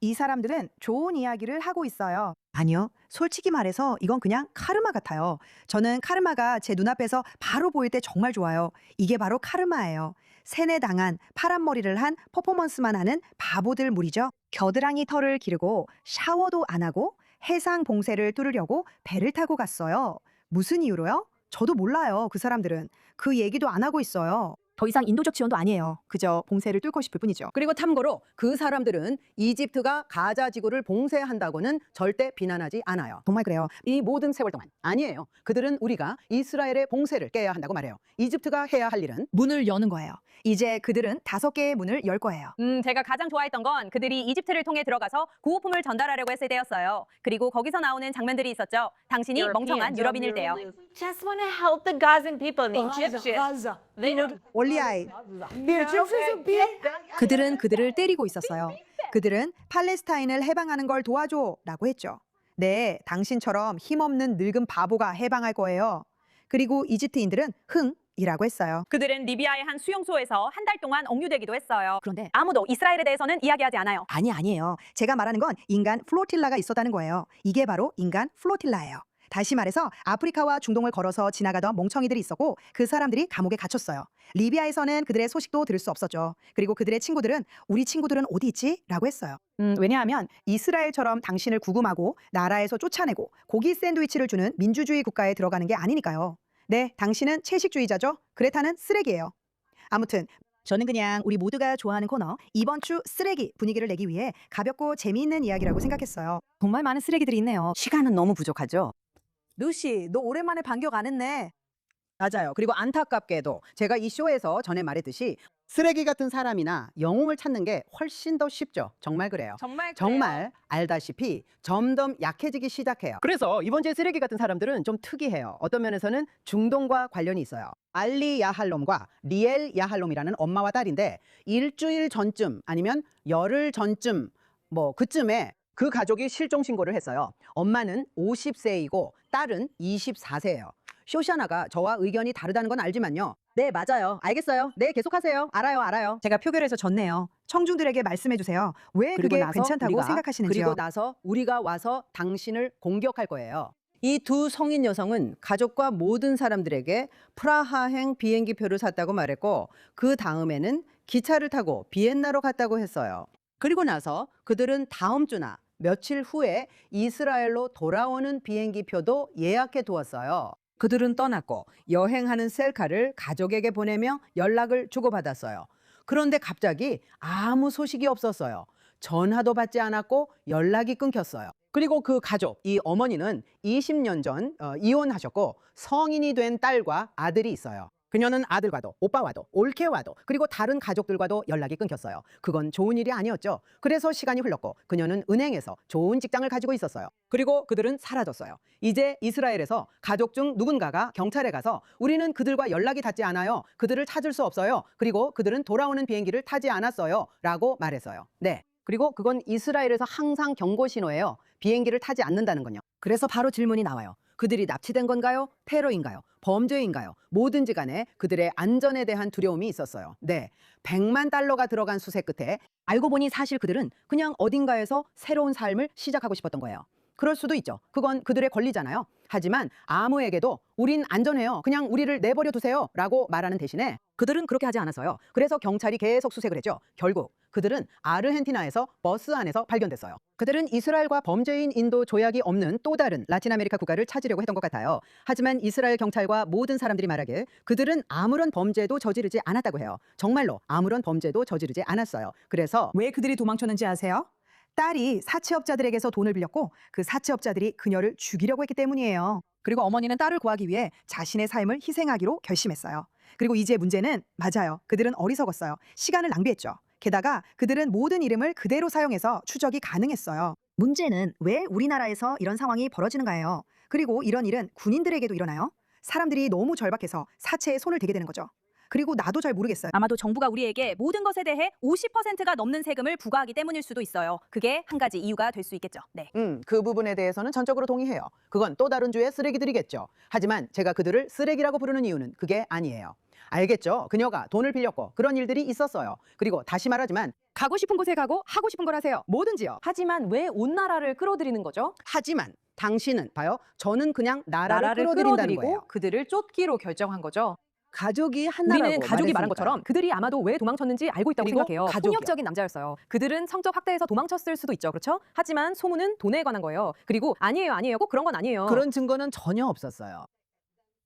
이 사람들은 좋은 이야기를 하고 있어요. 아니요. 솔직히 말해서 이건 그냥 카르마 같아요. 저는 카르마가 제 눈앞에서 바로 보일 때 정말 좋아요. 이게 바로 카르마예요. 세뇌당한 파란 머리를 한 퍼포먼스만 하는 바보들 무리죠. 겨드랑이 털을 기르고 샤워도 안 하고 해상 봉쇄를 뚫으려고 배를 타고 갔어요. 무슨 이유로요? 저도 몰라요. 그 사람들은. 그 얘기도 안 하고 있어요. 더 이상 인도적 지원도 아니에요. 그저 봉쇄를 뚫고 싶을 뿐이죠. 그리고 참고로 그 사람들은 이집트가 가자 지구를 봉쇄한다고는 절대 비난하지 않아요. 정말 그래요. 이 모든 세월 동안 아니에요. 그들은 우리가 이스라엘의 봉쇄를 깨야 한다고 말해요. 이집트가 해야 할 일은 문을 여는 거예요. 이제 그들은 5개의 문을 열 거예요. 제가 가장 좋아했던 건 그들이 이집트를 통해 들어가서 구호품을 전달하려고 했을 때였어요. 그리고 거기서 나오는 장면들이 있었죠. 당신이 멍청한 유럽인일 때요. Just want to help the Gazan people, the Egyptians. They don't 올리아이. 그들은 그들을 때리고 있었어요. 그들은 팔레스타인을 해방하는 걸 도와줘라고 했죠. 네, 당신처럼 힘없는 늙은 바보가 해방할 거예요. 그리고 이집트인들은 흥이라고 했어요. 그들은 리비아의 한 수용소에서 한 달 동안 억류되기도 했어요. 그런데 아무도 이스라엘에 대해서는 이야기하지 않아요. 아니에요. 제가 말하는 건 인간 플로틸라가 있었다는 거예요. 이게 바로 인간 플로틸라예요. 다시 말해서 아프리카와 중동을 걸어서 지나가던 멍청이들이 있었고 그 사람들이 감옥에 갇혔어요. 리비아에서는 그들의 소식도 들을 수 없었죠. 그리고 그들의 친구들은 우리 친구들은 어디 있지? 라고 했어요. 왜냐하면 이스라엘처럼 당신을 구금하고 나라에서 쫓아내고 고기 샌드위치를 주는 민주주의 국가에 들어가는 게 아니니까요. 네, 당신은 채식주의자죠? 그레타는 쓰레기예요. 아무튼 저는 그냥 우리 모두가 좋아하는 코너 이번 주 쓰레기 분위기를 내기 위해 가볍고 재미있는 이야기라고 생각했어요. 정말 많은 쓰레기들이 있네요. 시간은 너무 부족하죠. 루시, 너 오랜만에 반격 안 했네. 맞아요. 그리고 안타깝게도 제가 이 쇼에서 전에 말했듯이 쓰레기 같은 사람이나 영웅을 찾는 게 훨씬 더 쉽죠. 정말 그래요. 정말 알다시피 점점 약해지기 시작해요. 그래서 이번 주에 쓰레기 같은 사람들은 좀 특이해요. 어떤 면에서는 중동과 관련이 있어요. 알리 야할롬과 리엘 야할롬이라는 엄마와 딸인데 일주일 전쯤 아니면 열흘 전쯤 그쯤에 그 가족이 실종 신고를 했어요. 엄마는 50세이고 딸은 24세예요. 쇼샤나가 저와 의견이 다르다는 건 알지만요. 네, 맞아요. 알겠어요. 네, 계속하세요. 알아요. 제가 표결에서 졌네요. 청중들에게 말씀해 주세요. 왜 그게 괜찮다고 생각하시는지요? 그리고 나서 우리가 와서 당신을 공격할 거예요. 이 두 성인 여성은 가족과 모든 사람들에게 프라하행 비행기표를 샀다고 말했고 그 다음에는 기차를 타고 비엔나로 갔다고 했어요. 그리고 나서 그들은 다음 주나 며칠 후에 이스라엘로 돌아오는 비행기표도 예약해 두었어요. 그들은 떠났고 여행하는 셀카를 가족에게 보내며 연락을 주고받았어요. 그런데 갑자기 아무 소식이 없었어요. 전화도 받지 않았고 연락이 끊겼어요. 그리고 그 가족, 이 어머니는 20년 전 이혼하셨고 성인이 된 딸과 아들이 있어요. 그녀는 아들과도 오빠와도 올케와도 그리고 다른 가족들과도 연락이 끊겼어요. 그건 좋은 일이 아니었죠. 그래서 시간이 흘렀고 그녀는 은행에서 좋은 직장을 가지고 있었어요. 그리고 그들은 사라졌어요. 이제 이스라엘에서 가족 중 누군가가 경찰에 가서 우리는 그들과 연락이 닿지 않아요. 그들을 찾을 수 없어요. 그리고 그들은 돌아오는 비행기를 타지 않았어요. 라고 말했어요. 네. 그리고 그건 이스라엘에서 항상 경고 신호예요. 비행기를 타지 않는다는 건요. 그래서 바로 질문이 나와요. 그들이 납치된 건가요? 테러인가요? 범죄인가요? 뭐든지 간에 그들의 안전에 대한 두려움이 있었어요. 네, 100만 달러가 들어간 수색 끝에 알고 보니 사실 그들은 그냥 어딘가에서 새로운 삶을 시작하고 싶었던 거예요. 그럴 수도 있죠. 그건 그들의 권리잖아요. 하지만 아무에게도 우린 안전해요. 그냥 우리를 내버려 두세요. 라고 말하는 대신에 그들은 그렇게 하지 않았어요. 그래서 경찰이 계속 수색을 했죠. 결국 그들은 아르헨티나에서 버스 안에서 발견됐어요. 그들은 이스라엘과 범죄인 인도 조약이 없는 또 다른 라틴 아메리카 국가를 찾으려고 했던 것 같아요. 하지만 이스라엘 경찰과 모든 사람들이 말하길 그들은 아무런 범죄도 저지르지 않았다고 해요. 정말로 아무런 범죄도 저지르지 않았어요. 그래서 왜 그들이 도망쳤는지 아세요? 딸이 사채업자들에게서 돈을 빌렸고 그 사채업자들이 그녀를 죽이려고 했기 때문이에요. 그리고 어머니는 딸을 구하기 위해 자신의 삶을 희생하기로 결심했어요. 그리고 이제 문제는 맞아요. 그들은 어리석었어요. 시간을 낭비했죠. 게다가 그들은 모든 이름을 그대로 사용해서 추적이 가능했어요. 문제는 왜 우리나라에서 이런 상황이 벌어지는가예요. 그리고 이런 일은 군인들에게도 일어나요. 사람들이 너무 절박해서 사채에 손을 대게 되는 거죠. 그리고 나도 잘 모르겠어요. 아마도 정부가 우리에게 모든 것에 대해 50%가 넘는 세금을 부과하기 때문일 수도 있어요. 그게 한 가지 이유가 될 수 있겠죠. 네. 그 부분에 대해서는 전적으로 동의해요. 그건 또 다른 주의 쓰레기들이겠죠. 하지만 제가 그들을 쓰레기라고 부르는 이유는 그게 아니에요. 알겠죠? 그녀가 돈을 빌렸고 그런 일들이 있었어요. 그리고 다시 말하지만 가고 싶은 곳에 가고 하고 싶은 걸 하세요. 뭐든지요. 하지만 왜 온 나라를 끌어들이는 거죠? 하지만 당신은 봐요. 저는 그냥 나라를 끌어들인다는 거예요. 그들을 쫓기로 결정한 거죠. 가족이 하나라고 우리는 가족이 말한 말했으니까요. 것처럼 그들이 아마도 왜 도망쳤는지 알고 있다고 그리고 생각해요. 가족이요. 폭력적인 남자였어요. 그들은 성적 학대에서 도망쳤을 수도 있죠. 그렇죠? 하지만 소문은 돈에 관한 거예요. 그리고 아니에요. 꼭 그런 건 아니에요. 그런 증거는 전혀 없었어요.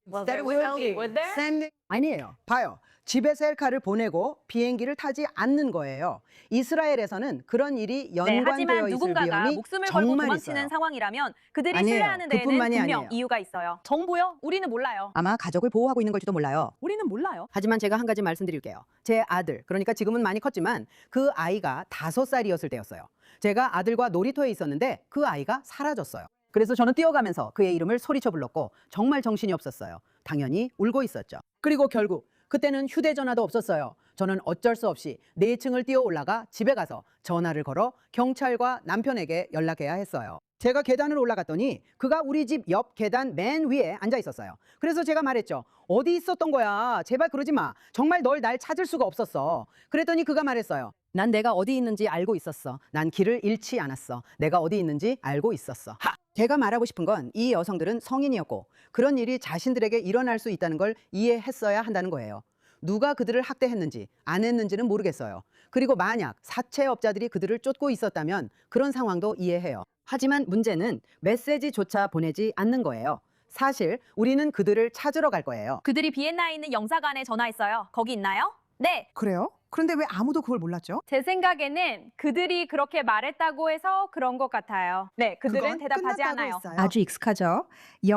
Well, there will be. Would there? 아니에요. 봐요. 집에 셀카를 보내고 비행기를 타지 않는 거예요. 이스라엘에서는 그런 일이 네, 연관되어 하지만 있을 누군가가 위험이 목숨을 걸고 정말 도망치는 있어요. 상황이라면 그들이 아니에요. 신뢰하는 데에는 그뿐만이 분명 아니에요. 이유가 있어요. 정보요? 우리는 몰라요. 아마 가족을 보호하고 있는 걸지도 몰라요. 우리는 몰라요. 하지만 제가 한 가지 말씀드릴게요. 제 아들, 그러니까 지금은 많이 컸지만 그 아이가 5살이었을 때였어요. 제가 아들과 놀이터에 있었는데 그 아이가 사라졌어요. 그래서 저는 뛰어가면서 그의 이름을 소리쳐 불렀고 정말 정신이 없었어요. 당연히 울고 있었죠. 그리고 결국 그때는 휴대전화도 없었어요. 저는 어쩔 수 없이 4층을 뛰어 올라가 집에 가서 전화를 걸어 경찰과 남편에게 연락해야 했어요. 제가 계단을 올라갔더니 그가 우리 집 옆 계단 맨 위에 앉아 있었어요. 그래서 제가 말했죠. 어디 있었던 거야? 제발 그러지 마. 정말 날 찾을 수가 없었어. 그랬더니 그가 말했어요. 난 내가 어디 있는지 알고 있었어. 난 길을 잃지 않았어. 내가 어디 있는지 알고 있었어. 제가 말하고 싶은 건 이 여성들은 성인이었고 그런 일이 자신들에게 일어날 수 있다는 걸 이해했어야 한다는 거예요. 누가 그들을 학대했는지 안 했는지는 모르겠어요. 그리고 만약 사채업자들이 그들을 쫓고 있었다면 그런 상황도 이해해요. 하지만 문제는 메시지조차 보내지 않는 거예요. 사실 우리는 그들을 찾으러 갈 거예요. 그들이 비엔나에 있는 영사관에 전화했어요. 거기 있나요? 네. 그래요? 그런데 왜 아무도 그걸 몰랐죠? 제 생각에는 그들이 그렇게 말했다고 해서 그런 것 같아요. 네, 그들은 그건 대답하지 끝났다고 않아요. 했어요. 아주 익숙하죠.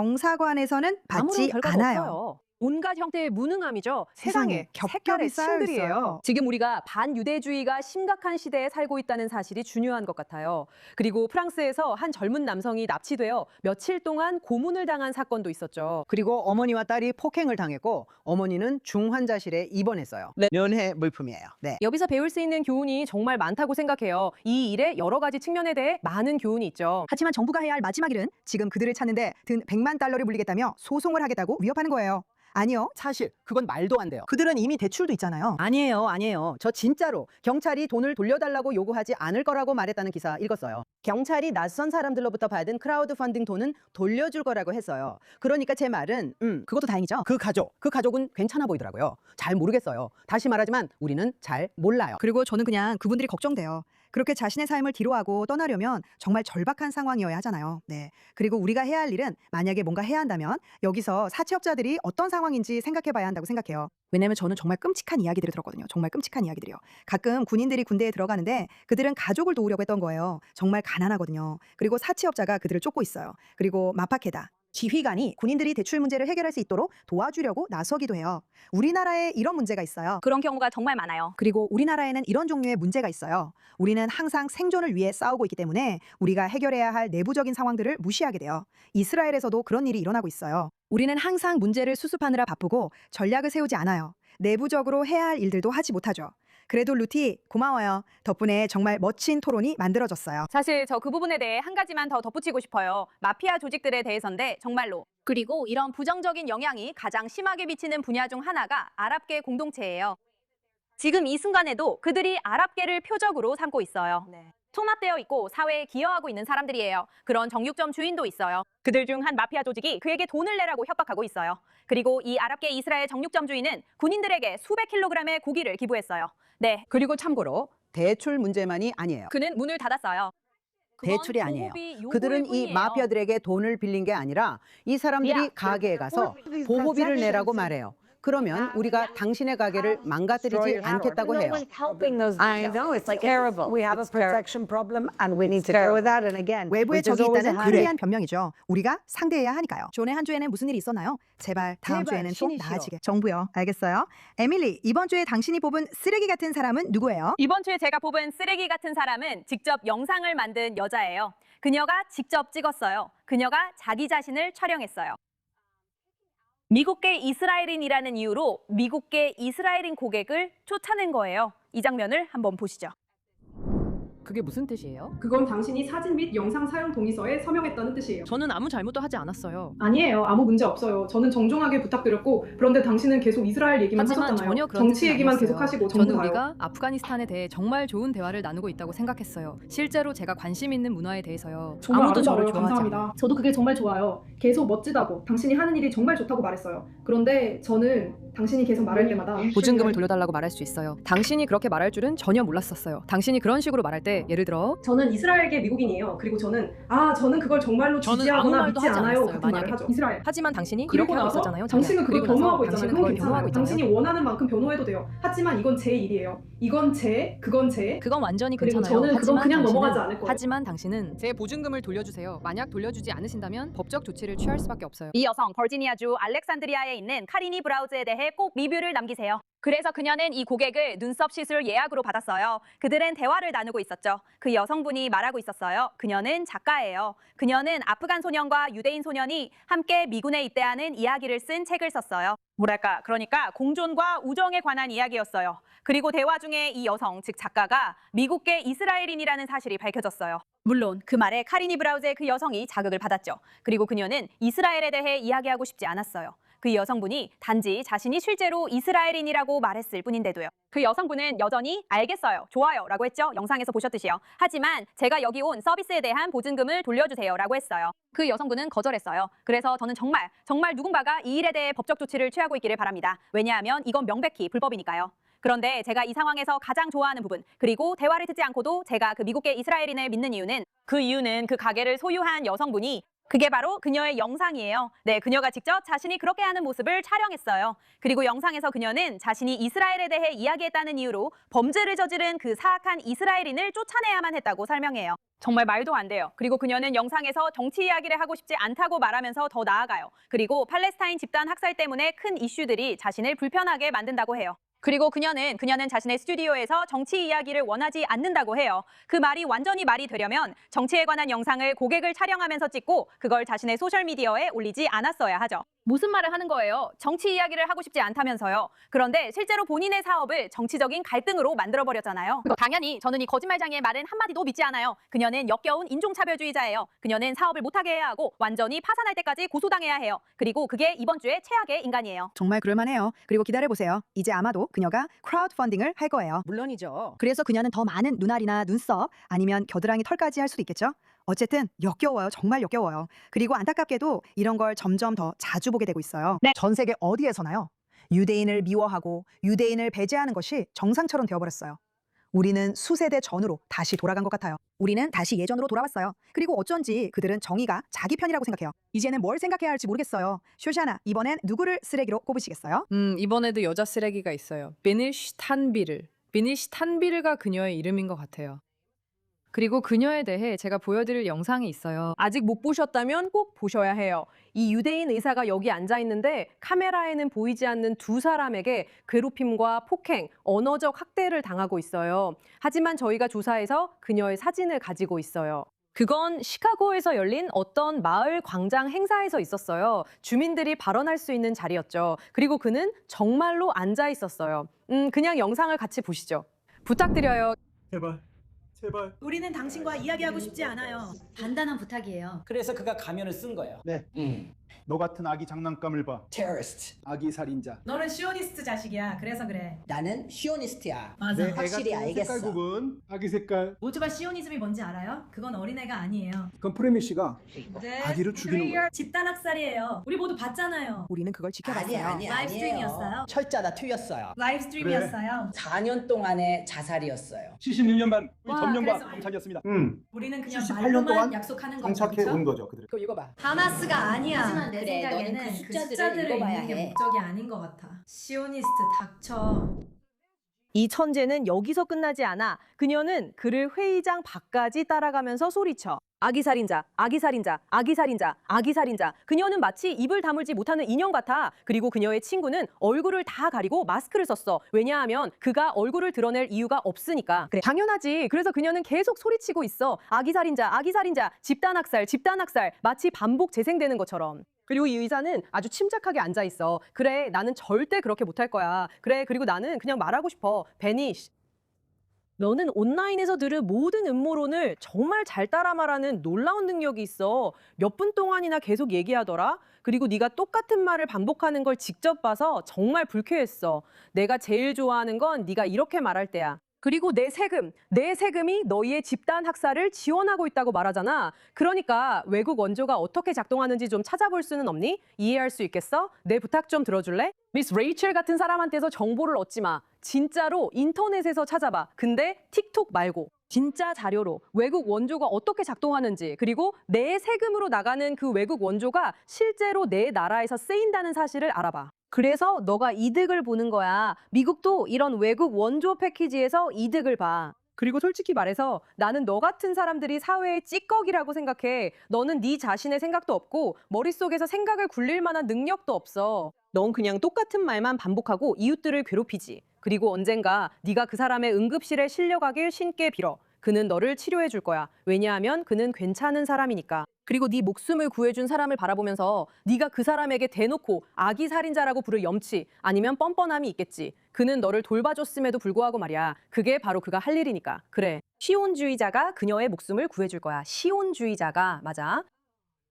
영사관에서는 아무런 받지 결과가 않아요. 없어요. 온갖 형태의 무능함이죠. 세상에 세상에 겹겹이 색깔의 쌓여 신들이에요. 있어요. 지금 우리가 반유대주의가 심각한 시대에 살고 있다는 사실이 중요한 것 같아요. 그리고 프랑스에서 한 젊은 남성이 납치되어 며칠 동안 고문을 당한 사건도 있었죠. 그리고 어머니와 딸이 폭행을 당했고 어머니는 중환자실에 입원했어요. 면회 물품이에요. 네. 여기서 배울 수 있는 교훈이 정말 많다고 생각해요. 이 일의 여러 가지 측면에 대해 많은 교훈이 있죠. 하지만 정부가 해야 할 마지막 일은 지금 그들을 찾는데 든 100만 달러를 물리겠다며 소송을 하겠다고 위협하는 거예요. 아니요. 사실 그건 말도 안 돼요. 그들은 이미 대출도 있잖아요. 아니에요. 저 진짜로 경찰이 돈을 돌려달라고 요구하지 않을 거라고 말했다는 기사 읽었어요. 경찰이 낯선 사람들로부터 받은 크라우드 펀딩 돈은 돌려줄 거라고 했어요. 그러니까 제 말은 그것도 다행이죠. 그 가족은 괜찮아 보이더라고요. 잘 모르겠어요. 다시 말하지만 우리는 잘 몰라요. 그리고 저는 그냥 그분들이 걱정돼요. 그렇게 자신의 삶을 뒤로하고 떠나려면 정말 절박한 상황이어야 하잖아요. 네. 그리고 우리가 해야 할 일은 만약에 뭔가 해야 한다면 여기서 사채업자들이 어떤 상황인지 생각해 봐야 한다고 생각해요. 왜냐면 저는 정말 끔찍한 이야기들을 들었거든요. 정말 끔찍한 이야기들이요. 가끔 군인들이 군대에 들어가는데 그들은 가족을 도우려고 했던 거예요. 정말 가난하거든요. 그리고 사채업자가 그들을 쫓고 있어요. 그리고 마파케다. 지휘관이 군인들이 대출 문제를 해결할 수 있도록 도와주려고 나서기도 해요. 우리나라에 이런 문제가 있어요. 그런 경우가 정말 많아요. 그리고 우리나라에는 이런 종류의 문제가 있어요. 우리는 항상 생존을 위해 싸우고 있기 때문에 우리가 해결해야 할 내부적인 상황들을 무시하게 돼요. 이스라엘에서도 그런 일이 일어나고 있어요. 우리는 항상 문제를 수습하느라 바쁘고 전략을 세우지 않아요. 내부적으로 해야 할 일들도 하지 못하죠. 그래도 루티 고마워요. 덕분에 정말 멋진 토론이 만들어졌어요. 사실 저 그 부분에 대해 한 가지만 더 덧붙이고 싶어요. 마피아 조직들에 대해서인데 정말로. 그리고 이런 부정적인 영향이 가장 심하게 미치는 분야 중 하나가 아랍계 공동체예요. 지금 이 순간에도 그들이 아랍계를 표적으로 삼고 있어요. 통합되어 있고 사회에 기여하고 있는 사람들이에요. 그런 정육점 주인도 있어요. 그들 중 한 마피아 조직이 그에게 돈을 내라고 협박하고 있어요. 그리고 이 아랍계 이스라엘 정육점 주인은 군인들에게 수백 킬로그램의 고기를 기부했어요. 네, 그리고 참고로 대출 문제만이 아니에요. 그는 문을 닫았어요. 그건 대출이 아니에요. 보호비 요구일 그들은 이 뿐이에요. 마피아들에게 돈을 빌린 게 아니라 이 사람들이 가게에 가서 보호비를 내라고 말해요. 그러면 우리가 당신의 가게를 망가뜨리지 않겠다고 해요. Helping those. I know it's like terrible. We have a It's terrible. protection problem and we need to deal with that. And again, 외부에 which is 적이 always a 있다는 headache. 불리한 변명이죠. 우리가 상대해야 하니까요. 존의 한 주에는 무슨 일이 있었나요? 제발 다음 제발, 주에는 좀 신이 싫어. 나아지게. 정부요. 알겠어요. 에밀리, 이번 주에 당신이 뽑은 쓰레기 같은 사람은 누구예요? 이번 주에 제가 뽑은 쓰레기 같은 사람은 직접 영상을 만든 여자예요. 그녀가 직접 찍었어요. 그녀가 자기 자신을 촬영했어요. 미국계 이스라엘인이라는 이유로 미국계 이스라엘인 고객을 쫓아낸 거예요. 이 장면을 한번 보시죠. 그게 무슨 뜻이에요? 그건 당신이 사진 및 영상 사용 동의서에 서명했다는 뜻이에요. 저는 아무 잘못도 하지 않았어요. 아니에요. 아무 문제 없어요. 저는 정중하게 부탁드렸고 그런데 당신은 계속 이스라엘 얘기만 하지만 하셨잖아요. 전혀 그런 정치 뜻은 얘기만 아니었어요. 계속 하시고 저는 전부 다요. 우리가 아프가니스탄에 대해 정말 좋은 대화를 나누고 있다고 생각했어요. 실제로 제가 관심 있는 문화에 대해서요. 정말 아무도 저를 아름다워요. 좋아하지 감사합니다. 않아요. 저도 그게 정말 좋아요. 계속 멋지다고 당신이 하는 일이 정말 좋다고 말했어요. 그런데 저는 당신이 계속 말할 때마다 보증금을 돌려달라고 말할 수 있어요. 당신이 그렇게 말할 줄은 전혀 몰랐었어요. 당신이 그런 식으로 말할 때 예를 들어 저는 이스라엘계 미국인이에요. 그리고 저는 그걸 정말로 저는 아무 지지하거나 말도 믿지 하지 않아요. 않았어요. 같은 말을 만약에. 하죠. 이스라엘. 하지만 당신이 그리고 이렇게 하고 나서 있었잖아요. 당신은 그걸 그리고 나서 변호하고 있잖아요. 당신은 그건 그걸 변호하고 괜찮아요. 있잖아요. 당신이 원하는 만큼 변호해도 돼요. 하지만 이건 제 일이에요. 이건 그건 제. 그건 완전히 그리고 괜찮아요. 저는 그건 그냥 당신은- 넘어가지 않을 거예요. 하지만 당신은 제 보증금을 돌려주세요. 만약 돌려주지 않으신다면 법적 조치를 취할 수밖에 없어요. 이 여성 버지니아주 알렉산드리아에 있는 카리니 브라우즈에 대해 꼭 리뷰를 남기세요. 그래서 그녀는 이 고객을 눈썹 시술 예약으로 받았어요. 그들은 대화를 나누고 있었죠. 그 여성분이 말하고 있었어요. 그녀는 작가예요. 그녀는 아프간 소년과 유대인 소년이 함께 미군에 입대하는 이야기를 쓴 책을 썼어요. 그러니까 공존과 우정에 관한 이야기였어요. 그리고 대화 중에 이 여성, 즉 작가가 미국계 이스라엘인이라는 사실이 밝혀졌어요. 물론 그 말에 카리니 브라우즈의 그 여성이 자극을 받았죠. 그리고 그녀는 이스라엘에 대해 이야기하고 싶지 않았어요. 그 여성분이 단지 자신이 실제로 이스라엘인이라고 말했을 뿐인데도요. 그 여성분은 여전히 알겠어요, 좋아요 라고 했죠. 영상에서 보셨듯이요. 하지만 제가 여기 온 서비스에 대한 보증금을 돌려주세요 라고 했어요. 그 여성분은 거절했어요. 그래서 저는 정말 누군가가 이 일에 대해 법적 조치를 취하고 있기를 바랍니다. 왜냐하면 이건 명백히 불법이니까요. 그런데 제가 이 상황에서 가장 좋아하는 부분, 그리고 대화를 듣지 않고도 제가 그 미국계 이스라엘인을 믿는 이유는 그 가게를 소유한 여성분이 그게 바로 그녀의 영상이에요. 네, 그녀가 직접 자신이 그렇게 하는 모습을 촬영했어요. 그리고 영상에서 그녀는 자신이 이스라엘에 대해 이야기했다는 이유로 범죄를 저지른 그 사악한 이스라엘인을 쫓아내야만 했다고 설명해요. 정말 말도 안 돼요. 그리고 그녀는 영상에서 정치 이야기를 하고 싶지 않다고 말하면서 더 나아가요. 그리고 팔레스타인 집단 학살 때문에 큰 이슈들이 자신을 불편하게 만든다고 해요. 그리고 그녀는 자신의 스튜디오에서 정치 이야기를 원하지 않는다고 해요. 그 말이 완전히 말이 되려면 정치에 관한 영상을 고객을 촬영하면서 찍고 그걸 자신의 소셜미디어에 올리지 않았어야 하죠. 무슨 말을 하는 거예요? 정치 이야기를 하고 싶지 않다면서요. 그런데 실제로 본인의 사업을 정치적인 갈등으로 만들어버렸잖아요. 당연히 저는 이 거짓말장이의 말은 한마디도 믿지 않아요. 그녀는 역겨운 인종차별주의자예요. 그녀는 사업을 못하게 해야 하고 완전히 파산할 때까지 고소당해야 해요. 그리고 그게 이번 주의 최악의 인간이에요. 정말 그럴만해요. 그리고 기다려보세요. 이제 아마도 그녀가 크라우드 펀딩을 할 거예요. 물론이죠. 그래서 그녀는 더 많은 눈알이나 눈썹 아니면 겨드랑이 털까지 할 수도 있겠죠? 어쨌든 역겨워요. 정말 역겨워요. 그리고 안타깝게도 이런 걸 점점 더 자주 보게 되고 있어요. 전 세계 어디에서나요. 유대인을 미워하고 유대인을 배제하는 것이 정상처럼 되어버렸어요. 우리는 수세대 전으로 다시 돌아간 것 같아요. 우리는 다시 예전으로 돌아왔어요. 그리고 어쩐지 그들은 정의가 자기 편이라고 생각해요. 이제는 뭘 생각해야 할지 모르겠어요. 쇼샤나, 이번엔 누구를 쓰레기로 꼽으시겠어요? 이번에도 여자 쓰레기가 있어요. 베니시 탄비르. 베니시 탄비르가 그녀의 이름인 것 같아요. 그리고 그녀에 대해 제가 보여드릴 영상이 있어요. 아직 못 보셨다면 꼭 보셔야 해요. 이 유대인 의사가 여기 앉아 있는데 카메라에는 보이지 않는 두 사람에게 괴롭힘과 폭행, 언어적 학대를 당하고 있어요. 하지만 저희가 조사해서 그녀의 사진을 가지고 있어요. 그건 시카고에서 열린 어떤 마을 광장 행사에서 있었어요. 주민들이 발언할 수 있는 자리였죠. 그리고 그는 정말로 앉아 있었어요. 그냥 영상을 같이 보시죠. 부탁드려요. 제발, 제발. 우리는 당신과 이야기하고 싶지 않아요. 간단한 부탁이에요. 그래서 그가 가면을 쓴 거예요. 네. 너 같은 아기 장난감을 봐. 테러리스트. 아기 살인자. 너는 시오니스트 자식이야. 그래서 그래. 나는 시오니스트야. 맞아. 내 확실히 애가 뜬 알겠어. 색깔 부분, 아기 색깔. 모두가 시오니즘이 뭔지 알아요? 그건 어린애가 아니에요. 그건 프레미씨가 네. 아기를 죽이는 거야. 집단 학살이에요. 우리 모두 봤잖아요. 우리는 그걸 지켜봤어요. 아니, 라이브 스트림이었어요. 철자다 틀렸어요. 라이브 스트림이었어요. 4년 동안의 자살이었어요. 71년 반 우리 와, 전년과 그래서- 경찰이었습니다. 우리는 그냥 78년 말로만 동안 약속하는 거죠. 정착해 그쵸? 온 거죠, 그들. 그거 읽어봐. 하마스가 아니야. 하지만 내 그래, 너는 생각에는 그 그 숫자들을 숫자들을 읽어봐야 읽는 게 해. 목적이 아닌 것 같아. 시오니스트 닥쳐. 이 천재는 여기서 끝나지 않아. 그녀는 그를 회의장 밖까지 따라가면서 소리쳐. 아기 살인자, 아기 살인자, 아기 살인자, 아기 살인자. 그녀는 마치 입을 다물지 못하는 인형 같아. 그리고 그녀의 친구는 얼굴을 다 가리고 마스크를 썼어. 왜냐하면 그가 얼굴을 드러낼 이유가 없으니까. 그래, 당연하지. 그래서 그녀는 계속 소리치고 있어. 아기 살인자, 아기 살인자, 집단 학살, 집단 학살. 마치 반복 재생되는 것처럼. 그리고 이 의사는 아주 침착하게 앉아 있어. 그래, 나는 절대 그렇게 못할 거야. 그래, 그리고 나는 그냥 말하고 싶어. 베니, 너는 온라인에서 들은 모든 음모론을 정말 잘 따라 말하는 놀라운 능력이 있어. 몇 분 동안이나 계속 얘기하더라. 그리고 네가 똑같은 말을 반복하는 걸 직접 봐서 정말 불쾌했어. 내가 제일 좋아하는 건 네가 이렇게 말할 때야. 그리고 내 세금이 너희의 집단 학살을 지원하고 있다고 말하잖아. 그러니까 외국 원조가 어떻게 작동하는지 좀 찾아볼 수는 없니? 이해할 수 있겠어? 내 부탁 좀 들어줄래? 미스 레이첼 같은 사람한테서 정보를 얻지 마. 진짜로 인터넷에서 찾아봐. 근데 틱톡 말고. 진짜 자료로 외국 원조가 어떻게 작동하는지, 그리고 내 세금으로 나가는 그 외국 원조가 실제로 내 나라에서 쓰인다는 사실을 알아봐. 그래서 너가 이득을 보는 거야. 미국도 이런 외국 원조 패키지에서 이득을 봐. 그리고 솔직히 말해서 나는 너 같은 사람들이 사회의 찌꺼기라고 생각해. 너는 네 자신의 생각도 없고 머릿속에서 생각을 굴릴 만한 능력도 없어. 넌 그냥 똑같은 말만 반복하고 이웃들을 괴롭히지. 그리고 언젠가 네가 그 사람의 응급실에 실려가길 신께 빌어. 그는 너를 치료해 줄 거야. 왜냐하면 그는 괜찮은 사람이니까. 그리고 네 목숨을 구해준 사람을 바라보면서 네가 그 사람에게 대놓고 아기 살인자라고 부를 염치 아니면 뻔뻔함이 있겠지. 그는 너를 돌봐줬음에도 불구하고 말이야. 그게 바로 그가 할 일이니까. 그래. 시온주의자가 그녀의 목숨을 구해줄 거야. 시온주의자가. 맞아.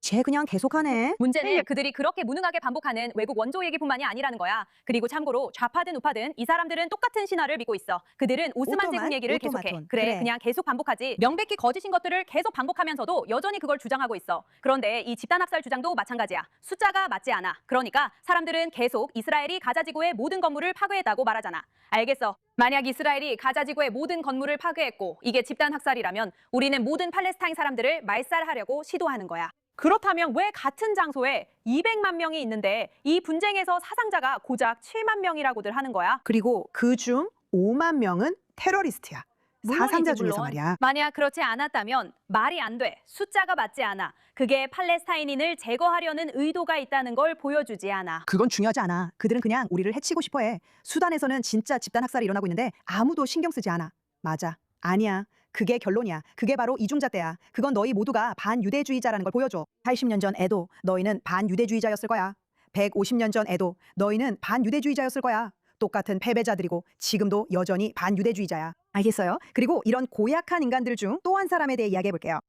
쟤 그냥 계속하네. 문제는 그들이 그렇게 무능하게 반복하는 외국 원조 얘기뿐만이 아니라는 거야. 그리고 참고로 좌파든 우파든 이 사람들은 똑같은 신화를 믿고 있어. 그들은 오스만 제국 얘기를 계속해. 그래, 그냥 계속 반복하지. 명백히 거짓인 것들을 계속 반복하면서도 여전히 그걸 주장하고 있어. 그런데 이 집단 학살 주장도 마찬가지야. 숫자가 맞지 않아. 그러니까 사람들은 계속 이스라엘이 가자지구의 모든 건물을 파괴했다고 말하잖아. 알겠어. 만약 이스라엘이 가자지구의 모든 건물을 파괴했고 이게 집단 학살이라면 우리는 모든 팔레스타인 사람들을 말살하려고 시도하는 거야. 그렇다면 왜 같은 장소에 200만 명이 있는데 이 분쟁에서 사상자가 고작 7만 명이라고들 하는 거야? 그리고 그중 5만 명은 테러리스트야. 사상자 중에서 말이야. 만약 그렇지 않았다면 말이 안 돼. 숫자가 맞지 않아. 그게 팔레스타인인을 제거하려는 의도가 있다는 걸 보여주지 않아. 그건 중요하지 않아. 그들은 그냥 우리를 해치고 싶어해. 수단에서는 진짜 집단 학살이 일어나고 있는데 아무도 신경 쓰지 않아. 맞아. 아니야. 그게 결론이야. 그게 바로 이중자 때야. 그건 너희 모두가 반유대주의자라는 걸 보여줘. 80년 전 에도 너희는 반유대주의자였을 거야. 150년 전 에도 너희는 반유대주의자였을 거야. 똑같은 패배자들이고 지금도 여전히 반유대주의자야. 알겠어요? 그리고 이런 고약한 인간들 중 또 한 사람에 대해 이야기해 볼게요.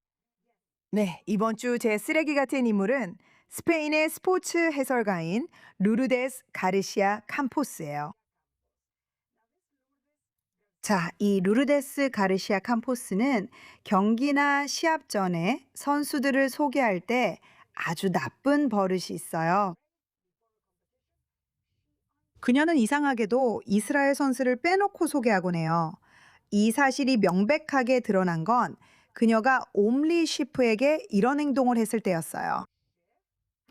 네, 이번 주 제 쓰레기 같은 인물은 스페인의 스포츠 해설가인 루르데스 가르시아 캄포스예요. 자, 이 루르데스 가르시아 캄포스는 경기나 시합 전에 선수들을 소개할 때 아주 나쁜 버릇이 있어요. 그녀는 이상하게도 이스라엘 선수를 빼놓고 소개하곤 해요. 이 사실이 명백하게 드러난 건 그녀가 옴리 시프에게 이런 행동을 했을 때였어요.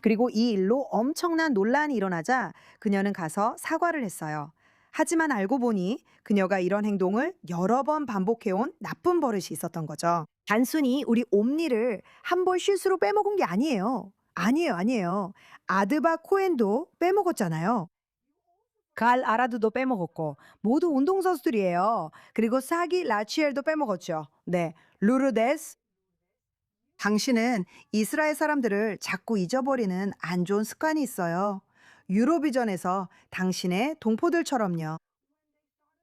그리고 이 일로 엄청난 논란이 일어나자 그녀는 가서 사과를 했어요. 하지만 알고 보니 그녀가 이런 행동을 여러 번 반복해온 나쁜 버릇이 있었던 거죠. 단순히 우리 옴니를 한 번 실수로 빼먹은 게 아니에요. 아니에요. 아드바 코엔도 빼먹었잖아요. 갈 아라드도 빼먹었고 모두 운동선수들이에요. 그리고 사기 라치엘도 빼먹었죠. 네, 루르데스. 당신은 이스라엘 사람들을 자꾸 잊어버리는 안 좋은 습관이 있어요. 유로비전에서 당신의 동포들처럼요.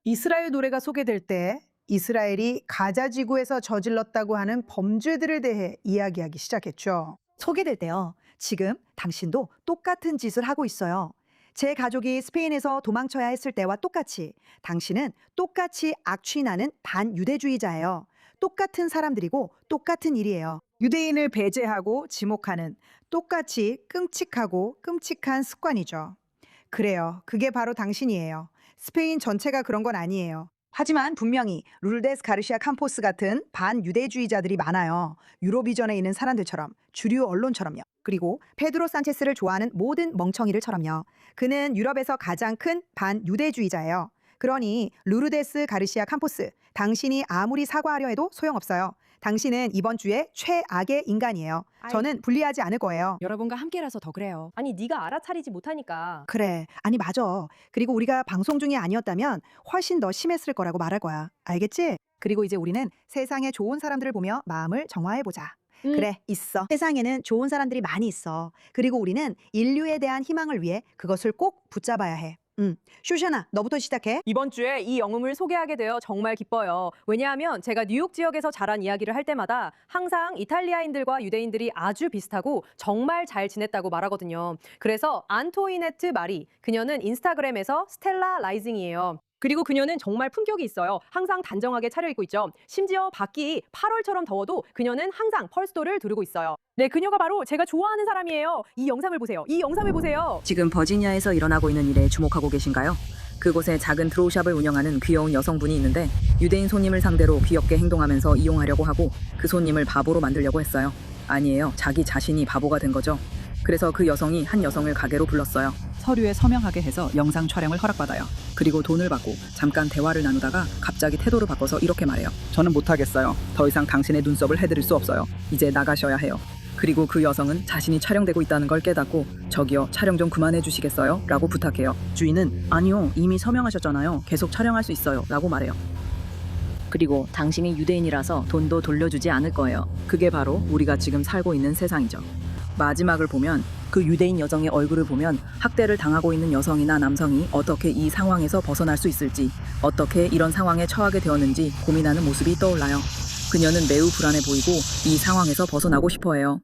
이스라엘 노래가 소개될 때 이스라엘이 가자 지구에서 저질렀다고 하는 범죄들에 대해 이야기하기 시작했죠. 소개될 때요. 지금 당신도 똑같은 짓을 하고 있어요. 제 가족이 스페인에서 도망쳐야 했을 때와 똑같이 당신은 똑같이 악취나는 반유대주의자예요. 똑같은 사람들이고 똑같은 일이에요. 유대인을 배제하고 지목하는 똑같이 끔찍하고 끔찍한 습관이죠. 그래요. 그게 바로 당신이에요. 스페인 전체가 그런 건 아니에요. 하지만 분명히 룰데스 가르시아 캄포스 같은 반유대주의자들이 많아요. 유로비전에 있는 사람들처럼, 주류 언론처럼요. 그리고 페드로 산체스를 좋아하는 모든 멍청이들처럼요. 그는 유럽에서 가장 큰 반유대주의자예요. 그러니 루르데스 가르시아 캄포스, 당신이 아무리 사과하려 해도 소용없어요. 당신은 이번 주에 최악의 인간이에요. 저는 분리하지 않을 거예요. 여러분과 함께라서 더 그래요. 아니 네가 알아차리지 못하니까. 그래. 아니 맞아. 그리고 우리가 방송 중이 아니었다면 훨씬 더 심했을 거라고 말할 거야. 알겠지? 그리고 이제 우리는 세상에 좋은 사람들을 보며 마음을 정화해보자. 그래, 있어. 세상에는 좋은 사람들이 많이 있어. 그리고 우리는 인류에 대한 희망을 위해 그것을 꼭 붙잡아야 해. 슈샤나, 너부터 시작해. 이번 주에 이 영웅을 소개하게 되어 정말 기뻐요. 왜냐하면 제가 뉴욕 지역에서 자란 이야기를 할 때마다 항상 이탈리아인들과 유대인들이 아주 비슷하고 정말 잘 지냈다고 말하거든요. 그래서 안토이네트 마리, 그녀는 인스타그램에서 스텔라 라이징이에요. 그리고 그녀는 정말 품격이 있어요. 항상 단정하게 차려입고 있죠. 심지어 밖이 8월처럼 더워도 그녀는 항상 펄스토를 두르고 있어요. 네, 그녀가 바로 제가 좋아하는 사람이에요. 이 영상을 보세요. 이 영상을 보세요. 지금 버지니아에서 일어나고 있는 일에 주목하고 계신가요? 그곳에 작은 드로우샵을 운영하는 귀여운 여성분이 있는데 유대인 손님을 상대로 귀엽게 행동하면서 이용하려고 하고 그 손님을 바보로 만들려고 했어요. 아니에요. 자기 자신이 바보가 된 거죠. 그래서 그 여성이 한 여성을 가게로 불렀어요. 서류에 서명하게 해서 영상 촬영을 허락받아요. 그리고 돈을 받고 잠깐 대화를 나누다가 갑자기 태도를 바꿔서 이렇게 말해요. 저는 못하겠어요. 더 이상 당신의 눈썹을 해드릴 수 없어요. 이제 나가셔야 해요. 그리고 그 여성은 자신이 촬영되고 있다는 걸 깨닫고 저기요, 촬영 좀 그만해 주시겠어요? 라고 부탁해요. 주인은 아니요, 이미 서명하셨잖아요. 계속 촬영할 수 있어요. 라고 말해요. 그리고 당신이 유대인이라서 돈도 돌려주지 않을 거예요. 그게 바로 우리가 지금 살고 있는 세상이죠. 마지막을 보면 그 유대인 여성의 얼굴을 보면 학대를 당하고 있는 여성이나 남성이 어떻게 이 상황에서 벗어날 수 있을지, 어떻게 이런 상황에 처하게 되었는지 고민하는 모습이 떠올라요. 그녀는 매우 불안해 보이고 이 상황에서 벗어나고 싶어해요.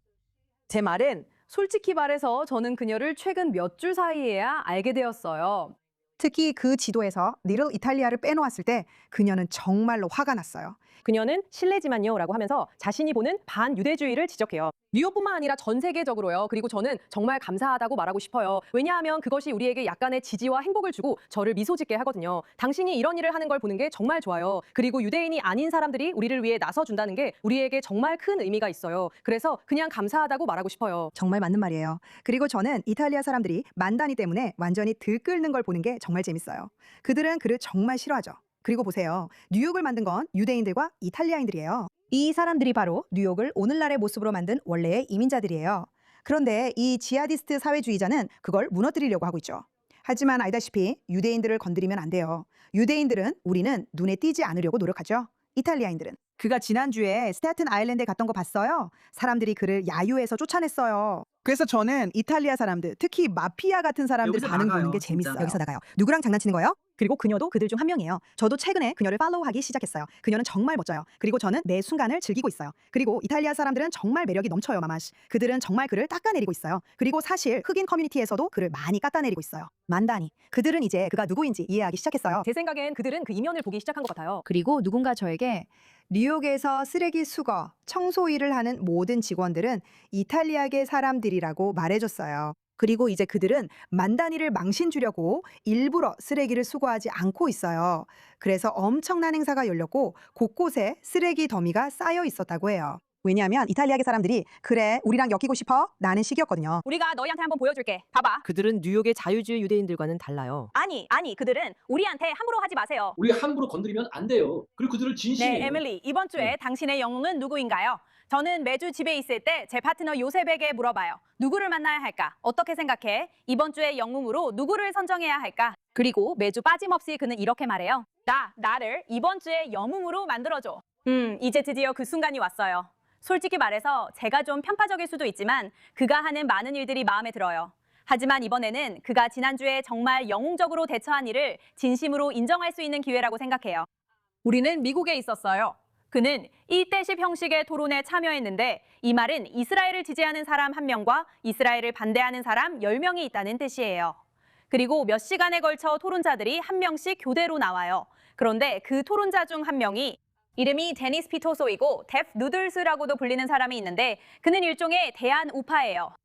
제 말은 솔직히 말해서 저는 그녀를 최근 몇 주 사이에야 알게 되었어요. 특히 그 지도에서 리틀 이탈리아를 빼놓았을 때 그녀는 정말로 화가 났어요. 그녀는 실례지만요 라고 하면서 자신이 보는 반유대주의를 지적해요. 뉴욕뿐만 아니라 전 세계적으로요. 그리고 저는 정말 감사하다고 말하고 싶어요. 왜냐하면 그것이 우리에게 약간의 지지와 행복을 주고 저를 미소 짓게 하거든요. 당신이 이런 일을 하는 걸 보는 게 정말 좋아요. 그리고 유대인이 아닌 사람들이 우리를 위해 나서준다는 게 우리에게 정말 큰 의미가 있어요. 그래서 그냥 감사하다고 말하고 싶어요. 정말 맞는 말이에요. 그리고 저는 이탈리아 사람들이 만다니 때문에 완전히 들끓는 걸 보는 게 정말 재밌어요. 그들은 그를 정말 싫어하죠. 그리고 보세요. 뉴욕을 만든 건 유대인들과 이탈리아인들이에요. 이 사람들이 바로 뉴욕을 오늘날의 모습으로 만든 원래의 이민자들이에요. 그런데 이 지하디스트 사회주의자는 그걸 무너뜨리려고 하고 있죠. 하지만 알다시피 유대인들을 건드리면 안 돼요. 유대인들은 우리는 눈에 띄지 않으려고 노력하죠. 이탈리아인들은. 그가 지난주에 스태튼 아일랜드에 갔던 거 봤어요? 사람들이 그를 야유해서 쫓아냈어요. 그래서 저는 이탈리아 사람들, 특히 마피아 같은 사람들 여기서 반응 나가요, 보는 게 진짜. 재밌어요. 여기서 나가요. 누구랑 장난치는 거예요? 그리고 그녀도 그들 중 한 명이에요. 저도 최근에 그녀를 팔로우하기 시작했어요. 그녀는 정말 멋져요. 그리고 저는 매 순간을 즐기고 있어요. 그리고 이탈리아 사람들은 정말 매력이 넘쳐요, 마마시. 그들은 정말 그를 깎아내리고 있어요. 그리고 사실 흑인 커뮤니티에서도 그를 많이 깎아내리고 있어요. 만다니. 그들은 이제 그가 누구인지 이해하기 시작했어요. 제 생각엔 그들은 그 이면을 보기 시작한 것 같아요. 그리고 누군가 저에게 뉴욕에서 쓰레기 수거, 청소 일을 하는 모든 직원들은 이탈리아계 사람들이라고 말해줬어요. 그리고 이제 그들은 만다니를 망신 주려고 일부러 쓰레기를 수거하지 않고 있어요. 그래서 엄청난 행사가 열렸고 곳곳에 쓰레기 더미가 쌓여 있었다고 해요. 왜냐하면 이탈리아계 사람들이 그래, 우리랑 엮이고 싶어? 라는 식이었거든요. 우리가 너희한테 한번 보여줄게. 봐봐. 그들은 뉴욕의 자유주의 유대인들과는 달라요. 아니, 그들은 우리한테 함부로 하지 마세요. 우리 함부로 건드리면 안 돼요. 그리고 그들을 진심이에요. 네, 에밀리. 이번 주에 당신의 영웅은 누구인가요? 저는 매주 집에 있을 때 제 파트너 요셉에게 물어봐요. 누구를 만나야 할까? 어떻게 생각해? 이번 주의 영웅으로 누구를 선정해야 할까? 그리고 매주 빠짐없이 그는 이렇게 말해요. 나를 이번 주의 영웅으로 만들어줘. 이제 드디어 그 순간이 왔어요. 솔직히 말해서 제가 좀 편파적일 수도 있지만 그가 하는 많은 일들이 마음에 들어요. 하지만 이번에는 그가 지난주에 정말 영웅적으로 대처한 일을 진심으로 인정할 수 있는 기회라고 생각해요. 우리는 미국에 있었어요. 그는 1대10 형식의 토론에 참여했는데 이 말은 이스라엘을 지지하는 사람 1명과 이스라엘을 반대하는 사람 10명이 있다는 뜻이에요. 그리고 몇 시간에 걸쳐 토론자들이 한 명씩 교대로 나와요. 그런데 그 토론자 중 한 명이 이름이 데니스 피토소이고 뎁 누들스라고도 불리는 사람이 있는데 그는 일종의 대안 우파예요.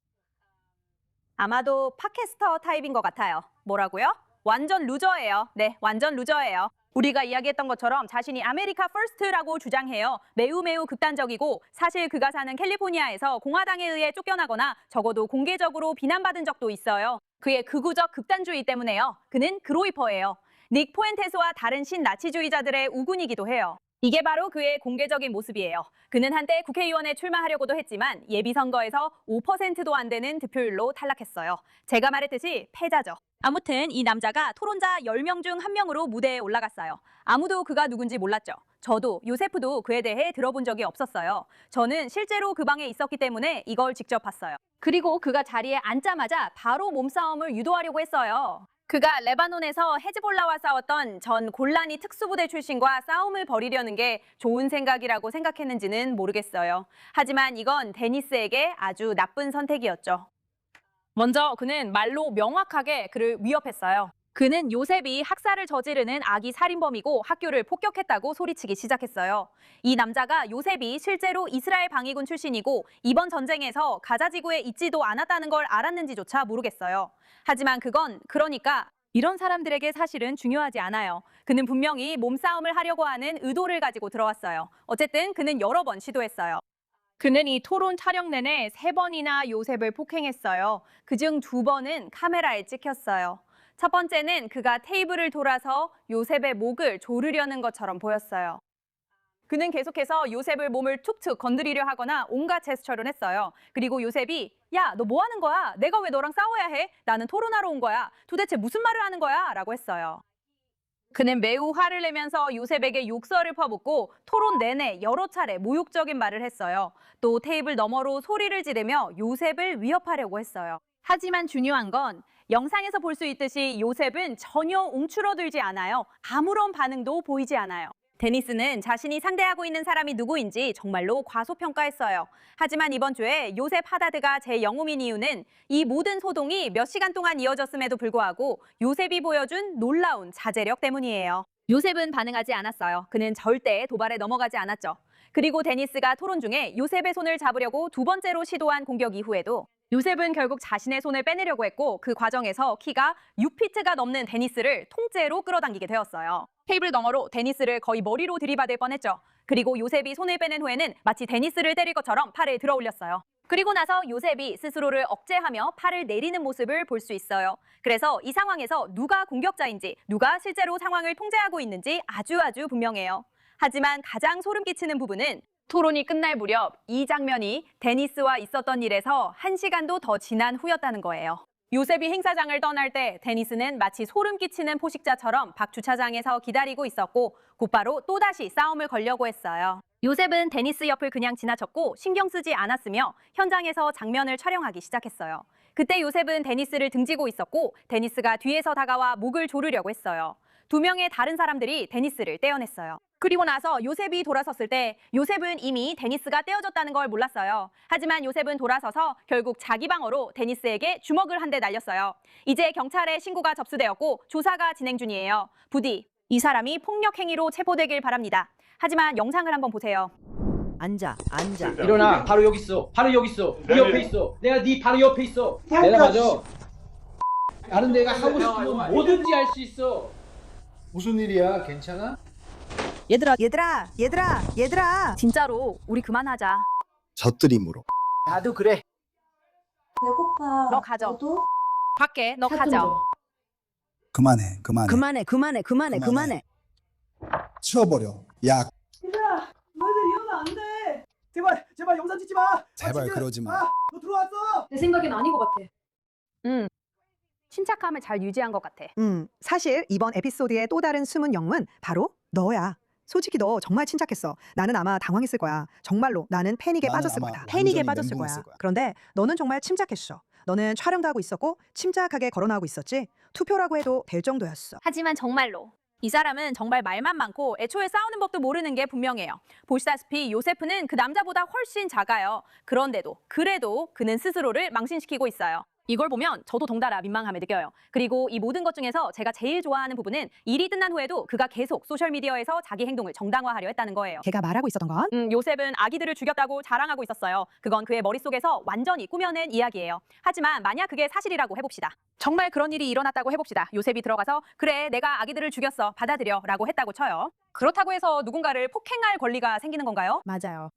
아마도 팟캐스터 타입인 것 같아요. 뭐라고요? 완전 루저예요. 네, 완전 루저예요. 우리가 이야기했던 것처럼 자신이 아메리카 퍼스트라고 주장해요. 매우 극단적이고 사실 그가 사는 캘리포니아에서 공화당에 의해 쫓겨나거나 적어도 공개적으로 비난받은 적도 있어요. 그의 극우적 극단주의 때문에요. 그는 그로이퍼예요. 닉 포엔테스와 다른 신나치주의자들의 우군이기도 해요. 이게 바로 그의 공개적인 모습이에요. 그는 한때 국회의원에 출마하려고도 했지만 예비선거에서 5%도 안 되는 득표율로 탈락했어요. 제가 말했듯이 패자죠. 아무튼 이 남자가 토론자 10명 중 1명으로 무대에 올라갔어요. 아무도 그가 누군지 몰랐죠. 저도 요세프도 그에 대해 들어본 적이 없었어요. 저는 실제로 그 방에 있었기 때문에 이걸 직접 봤어요. 그리고 그가 자리에 앉자마자 바로 몸싸움을 유도하려고 했어요. 그가 레바논에서 헤즈볼라와 싸웠던 전 골라니 특수부대 출신과 싸움을 벌이려는 게 좋은 생각이라고 생각했는지는 모르겠어요. 하지만 이건 데니스에게 아주 나쁜 선택이었죠. 먼저 그는 말로 명확하게 그를 위협했어요. 그는 요셉이 학살을 저지르는 아기 살인범이고 학교를 폭격했다고 소리치기 시작했어요. 이 남자가 요셉이 실제로 이스라엘 방위군 출신이고 이번 전쟁에서 가자 지구에 있지도 않았다는 걸 알았는지조차 모르겠어요. 하지만 그건 그러니까 이런 사람들에게 사실은 중요하지 않아요. 그는 분명히 몸싸움을 하려고 하는 의도를 가지고 들어왔어요. 어쨌든 그는 여러 번 시도했어요. 그는 이 토론 촬영 내내 3번이나 요셉을 폭행했어요. 그중 2번은 카메라에 찍혔어요. 첫 번째는 그가 테이블을 돌아서 요셉의 목을 조르려는 것처럼 보였어요. 그는 계속해서 요셉을 몸을 툭툭 건드리려 하거나 온갖 제스처를 했어요. 그리고 요셉이 야, 너 뭐 하는 거야? 내가 왜 너랑 싸워야 해? 나는 토론하러 온 거야. 도대체 무슨 말을 하는 거야? 라고 했어요. 그는 매우 화를 내면서 요셉에게 욕설을 퍼붓고 토론 내내 여러 차례 모욕적인 말을 했어요. 또 테이블 너머로 소리를 지르며 요셉을 위협하려고 했어요. 하지만 중요한 건 영상에서 볼 수 있듯이 요셉은 전혀 움츠러들지 않아요. 아무런 반응도 보이지 않아요. 데니스는 자신이 상대하고 있는 사람이 누구인지 정말로 과소평가했어요. 하지만 이번 주에 요셉 하다드가 제 영웅인 이유는 이 모든 소동이 몇 시간 동안 이어졌음에도 불구하고 요셉이 보여준 놀라운 자제력 때문이에요. 요셉은 반응하지 않았어요. 그는 절대 도발에 넘어가지 않았죠. 그리고 데니스가 토론 중에 요셉의 손을 잡으려고 2번째로 시도한 공격 이후에도 요셉은 결국 자신의 손을 빼내려고 했고 그 과정에서 키가 6피트가 넘는 데니스를 통째로 끌어당기게 되었어요. 테이블 너머로 데니스를 거의 머리로 들이받을 뻔했죠. 그리고 요셉이 손을 빼낸 후에는 마치 데니스를 때릴 것처럼 팔을 들어 올렸어요. 그리고 나서 요셉이 스스로를 억제하며 팔을 내리는 모습을 볼 수 있어요. 그래서 이 상황에서 누가 공격자인지, 누가 실제로 상황을 통제하고 있는지 아주 분명해요. 하지만 가장 소름 끼치는 부분은 토론이 끝날 무렵 이 장면이 데니스와 있었던 일에서 1시간도 더 지난 후였다는 거예요. 요셉이 행사장을 떠날 때 데니스는 마치 소름 끼치는 포식자처럼 밖 주차장에서 기다리고 있었고 곧바로 또다시 싸움을 걸려고 했어요. 요셉은 데니스 옆을 그냥 지나쳤고 신경 쓰지 않았으며 현장에서 장면을 촬영하기 시작했어요. 그때 요셉은 데니스를 등지고 있었고 데니스가 뒤에서 다가와 목을 조르려고 했어요. 2명의 다른 사람들이 데니스를 떼어냈어요. 그리고 나서 요셉이 돌아섰을 때 요셉은 이미 데니스가 떼어졌다는 걸 몰랐어요. 하지만 요셉은 돌아서서 결국 자기 방어로 데니스에게 주먹을 한 대 날렸어요. 이제 경찰에 신고가 접수되었고 조사가 진행 중이에요. 부디 이 사람이 폭력 행위로 체포되길 바랍니다. 하지만 영상을 한번 보세요. 앉아. 일어나. 바로 여기 있어. 바로 여기 있어. 네 옆에 있어. 내가 네 바로 옆에 있어. 내가 맞아. 나는 내가 하고 싶은 건 뭐든지 할 수 있어. 무슨 일이야? 괜찮아? 얘들아. 진짜로 우리 그만하자. 젖들이므로. 나도 그래. 배고파. 너 가져. 밖에 너 가져. 그만해. 그만해. 치워버려. 야, 얘들아, 너희들 이러면 안 돼. 제발 영상 찍지 마. 제발 그러지 마. 너 들어왔어? 내 생각엔 아닌 것 같아. 침착함을 잘 유지한 것 같아. 사실 이번 에피소드의 또 다른 숨은 영웅은 바로 너야. 솔직히 너 정말 침착했어. 나는 아마 당황했을 거야. 정말로 나는 패닉에 나는 빠졌을 아마 거야. 완전히 멘붕했을 거야. 그런데 너는 정말 침착했어. 너는 촬영도 하고 있었고 침착하게 걸어 나오고 있었지. 투표라고 해도 될 정도였어. 하지만 정말로 이 사람은 정말 말만 많고 애초에 싸우는 법도 모르는 게 분명해요. 보시다시피 요세프는 그 남자보다 훨씬 작아요. 그런데도 그래도 그는 스스로를 망신시키고 있어요. 이걸 보면 저도 동달아 민망함을 느껴요. 그리고 이 모든 것 중에서 제가 제일 좋아하는 부분은 일이 끝난 후에도 그가 계속 소셜미디어에서 자기 행동을 정당화하려 했다는 거예요. 걔가 말하고 있었던 건 요셉은 아기들을 죽였다고 자랑하고 있었어요. 그건 그의 머릿속에서 완전히 꾸며낸 이야기예요. 하지만 만약 그게 사실이라고 해봅시다. 정말 그런 일이 일어났다고 해봅시다. 요셉이 들어가서 그래 내가 아기들을 죽였어 받아들여 라고 했다고 쳐요. 그렇다고 해서 누군가를 폭행할 권리가 생기는 건가요? 맞아요.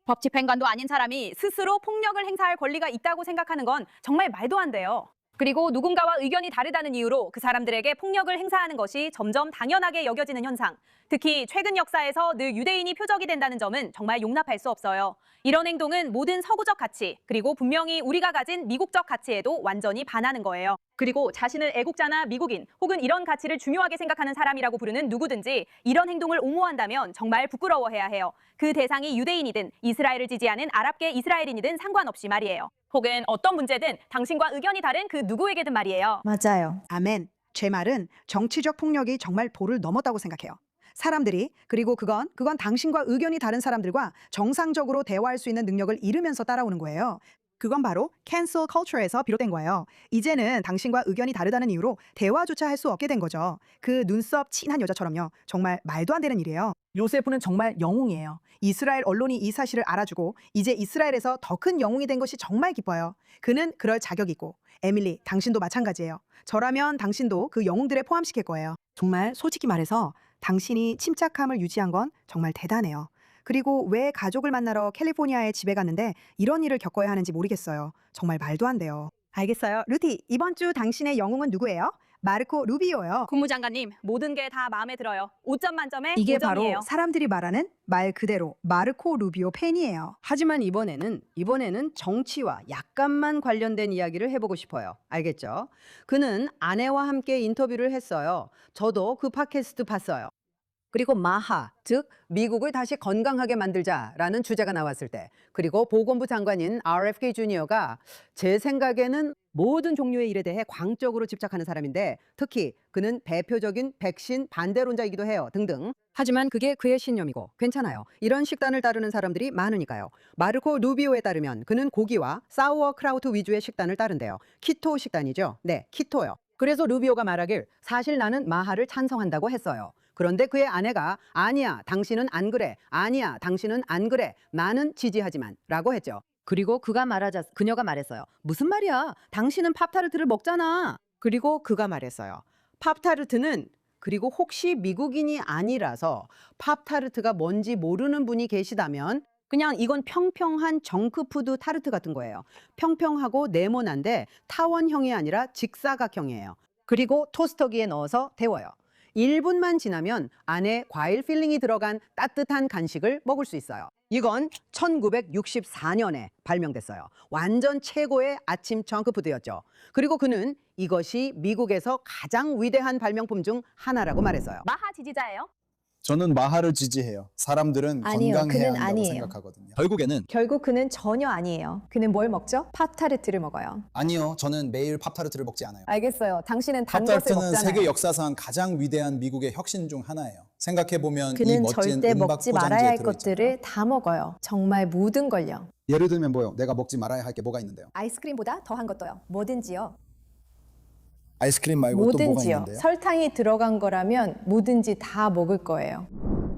법 집행관도 아닌 사람이 스스로 폭력을 행사할 권리가 있다고 생각하는 건 정말 말도 안 돼요. 그리고 누군가와 의견이 다르다는 이유로 그 사람들에게 폭력을 행사하는 것이 점점 당연하게 여겨지는 현상. 특히 최근 역사에서 늘 유대인이 표적이 된다는 점은 정말 용납할 수 없어요. 이런 행동은 모든 서구적 가치, 그리고 분명히 우리가 가진 미국적 가치에도 완전히 반하는 거예요. 그리고 자신을 애국자나 미국인 혹은 이런 가치를 중요하게 생각하는 사람이라고 부르는 누구든지 이런 행동을 옹호한다면 정말 부끄러워해야 해요. 그 대상이 유대인이든 이스라엘을 지지하는 아랍계 이스라엘인이든 상관없이 말이에요. 혹은 어떤 문제든 당신과 의견이 다른 그 누구에게든 말이에요. 맞아요. 아멘. 제 말은 정치적 폭력이 정말 도를 넘었다고 생각해요. 사람들이 그리고 그건 당신과 의견이 다른 사람들과 정상적으로 대화할 수 있는 능력을 잃으면서 따라오는 거예요. 그건 바로 cancel culture에서 비롯된 거예요. 이제는 당신과 의견이 다르다는 이유로 대화조차 할 수 없게 된 거죠. 그 눈썹 친한 여자처럼요. 정말 말도 안 되는 일이에요. 요세프는 정말 영웅이에요. 이스라엘 언론이 이 사실을 알아주고 이제 이스라엘에서 더 큰 영웅이 된 것이 정말 기뻐요. 그는 그럴 자격이 있고 에밀리, 당신도 마찬가지예요. 저라면 당신도 그 영웅들에 포함시킬 거예요. 정말 솔직히 말해서 당신이 침착함을 유지한 건 정말 대단해요. 그리고 왜 가족을 만나러 캘리포니아에 집에 갔는데 이런 일을 겪어야 하는지 모르겠어요. 정말 말도 안 돼요. 알겠어요. 루티, 이번 주 당신의 영웅은 누구예요? 마르코 루비오요. 국무장관님, 모든 게 다 마음에 들어요. 5점 만점에 이게 5점이에요. 바로 사람들이 말하는 말 그대로 마르코 루비오 팬이에요. 하지만 이번에는 정치와 약간만 관련된 이야기를 해보고 싶어요. 알겠죠? 그는 아내와 함께 인터뷰를 했어요. 저도 그 팟캐스트 봤어요. 그리고 마하, 즉 미국을 다시 건강하게 만들자라는 주제가 나왔을 때, 그리고 보건부 장관인 RFK 주니어가 제 생각에는 모든 종류의 일에 대해 광적으로 집착하는 사람인데 특히 그는 대표적인 백신 반대론자이기도 해요 등등. 하지만 그게 그의 신념이고 괜찮아요. 이런 식단을 따르는 사람들이 많으니까요. 마르코 루비오에 따르면 그는 고기와 사우어크라우트 위주의 식단을 따른대요. 키토 식단이죠. 네, 키토요. 그래서 루비오가 말하길 사실 나는 마하를 찬성한다고 했어요. 그런데 그의 아내가 아니야, 당신은 안 그래. 아니야, 당신은 안 그래. 나는 지지하지만 라고 했죠. 그리고 그녀가 말했어요. 무슨 말이야? 당신은 팝타르트를 먹잖아. 그리고 그가 말했어요. 팝타르트는 그리고 혹시 미국인이 아니라서 팝타르트가 뭔지 모르는 분이 계시다면 그냥 이건 평평한 정크푸드 타르트 같은 거예요. 평평하고 네모난데 타원형이 아니라 직사각형이에요. 그리고 토스터기에 넣어서 데워요. 1분만 지나면 안에 과일 필링이 들어간 따뜻한 간식을 먹을 수 있어요. 이건 1964년에 발명됐어요. 완전 최고의 아침 정크푸드였죠. 그리고 그는 이것이 미국에서 가장 위대한 발명품 중 하나라고 말했어요. 마하 지지자예요? 저는 마하를 지지해요. 사람들은 아니요, 건강해야 그는 한다고 아니에요. 생각하거든요. 결국에는 결국 그는 전혀 아니에요. 그는 뭘 먹죠? 팝타르트를 먹어요. 아니요. 저는 매일 팝타르트를 먹지 않아요. 알겠어요. 당신은 단 것을 팝타르트는 먹잖아요. 세계 역사상 가장 위대한 미국의 혁신 중 하나예요. 생각해보면 이 그는 멋진 절대 은박 먹지 포장지에 말아야 할 들어있잖아요. 것들을 다 먹어요. 정말 모든 걸요. 예를 들면 뭐요? 내가 먹지 말아야 할 게 뭐가 있는데요? 아이스크림보다 더한 것도요. 뭐든지요. 아이스크림 말고 또 뭐가 뭐든지요. 있는데요? 설탕이 들어간 거라면 뭐든지 다 먹을 거예요.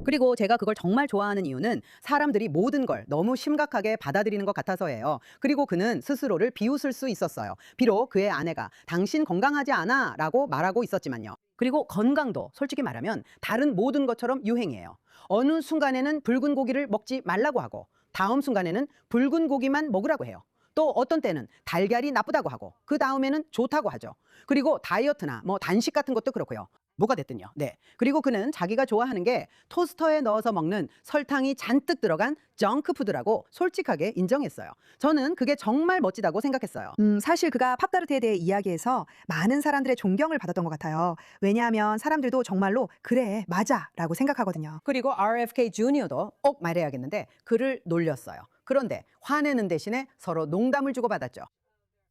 그리고 제가 그걸 정말 좋아하는 이유는 사람들이 모든 걸 너무 심각하게 받아들이는 것 같아서예요. 그리고 그는 스스로를 비웃을 수 있었어요. 비록 그의 아내가 당신 건강하지 않아 라고 말하고 있었지만요. 그리고 건강도 솔직히 말하면 다른 모든 것처럼 유행이에요. 어느 순간에는 붉은 고기를 먹지 말라고 하고 다음 순간에는 붉은 고기만 먹으라고 해요. 또 어떤 때는 달걀이 나쁘다고 하고 그 다음에는 좋다고 하죠. 그리고 다이어트나 단식 같은 것도 그렇고요. 뭐가 됐든요. 네. 그리고 그는 자기가 좋아하는 게 토스터에 넣어서 먹는 설탕이 잔뜩 들어간 정크푸드라고 솔직하게 인정했어요. 저는 그게 정말 멋지다고 생각했어요. 사실 그가 팝타르트에 대해 이야기해서 많은 사람들의 존경을 받았던 것 같아요. 왜냐하면 사람들도 정말로 그래, 맞아 라고 생각하거든요. 그리고 RFK 주니어도 꼭 말해야겠는데 그를 놀렸어요. 그런데 화내는 대신에 서로 농담을 주고받았죠.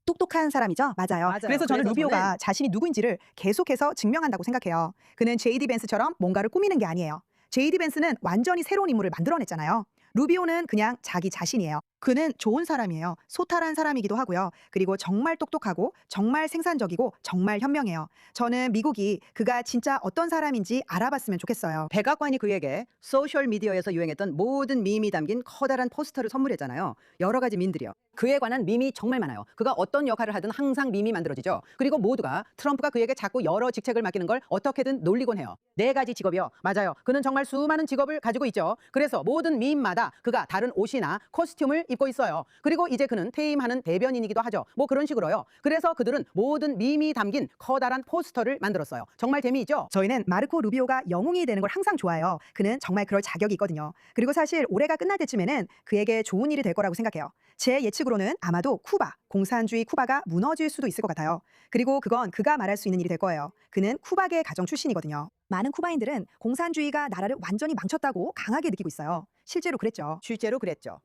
또 똑똑한 사람이죠. 맞아요. 그래서 저는 루비오가 자신이 누구인지를 계속해서 증명한다고 생각해요. 그는 제이디 벤스처럼 뭔가를 꾸미는 게 아니에요. 제이디 벤스는 완전히 새로운 인물을 만들어냈잖아요. 루비오는 그냥 자기 자신이에요. 그는 좋은 사람이에요. 소탈한 사람이기도 하고요. 그리고 정말 똑똑하고 정말 생산적이고 정말 현명해요. 저는 미국이 그가 진짜 어떤 사람인지 알아봤으면 좋겠어요. 백악관이 그에게 소셜미디어에서 유행했던 모든 밈이 담긴 커다란 포스터를 선물했잖아요. 여러 가지 밈들이요. 그에 관한 밈이 정말 많아요. 그가 어떤 역할을 하든 항상 밈이 만들어지죠. 그리고 모두가 트럼프가 그에게 자꾸 여러 직책을 맡기는 걸 어떻게든 놀리곤 해요. 4가지 직업이요. 맞아요. 그는 정말 수많은 직업을 가지고 있죠. 그래서 모든 밈마다 그가 다른 옷이나 코스튬을 입고 있어요. 그리고 이제 그는 퇴임하는 대변인이기도 하죠. 뭐 그런 식으로요. 그래서 그들은 모든 밈이 담긴 커다란 포스터를 만들었어요. 정말 재미있죠? 저희는 마르코 루비오가 영웅이 되는 걸 항상 좋아해요. 그는 정말 그럴 자격이 있거든요. 그리고 사실 올해가 끝날 때쯤에는 그에게 좋은 일이 될 거라고 생각해요. 제 예측으로는 아마도 쿠바, 공산주의 쿠바가 무너질 수도 있을 것 같아요. 그리고 그건 그가 말할 수 있는 일이 될 거예요. 그는 쿠바계 가정 출신이거든요. 많은 쿠바인들은 공산주의가 나라를 완전히 망쳤다고 강하게 느끼고 있어요. 실제로 그랬죠.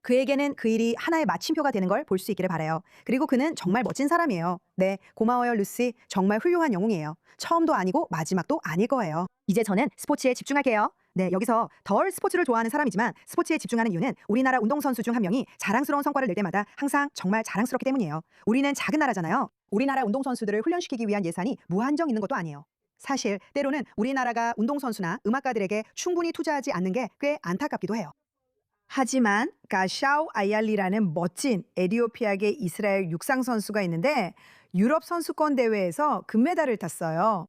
그에게는 그 일이 하나의 마침표가 되는 걸 볼 수 있기를 바라요. 그리고 그는 정말 멋진 사람이에요. 네, 고마워요 루시. 정말 훌륭한 영웅이에요. 처음도 아니고 마지막도 아닐 거예요. 이제 저는 스포츠에 집중할게요. 네, 여기서 덜 스포츠를 좋아하는 사람이지만 스포츠에 집중하는 이유는 우리나라 운동선수 중 한 명이 자랑스러운 성과를 낼 때마다 항상 정말 자랑스럽기 때문이에요. 우리는 작은 나라잖아요. 우리나라 운동선수들을 훈련시키기 위한 예산이 무한정 있는 것도 아니에요. 사실 때로는 우리나라가 운동선수나 음악가들에게 충분히 투자하지 않는 게 꽤 안타깝기도 해요. 하지만 가샤우 아얄리라는 멋진 에티오피아계 이스라엘 육상 선수가 있는데 유럽 선수권 대회에서 금메달을 땄어요.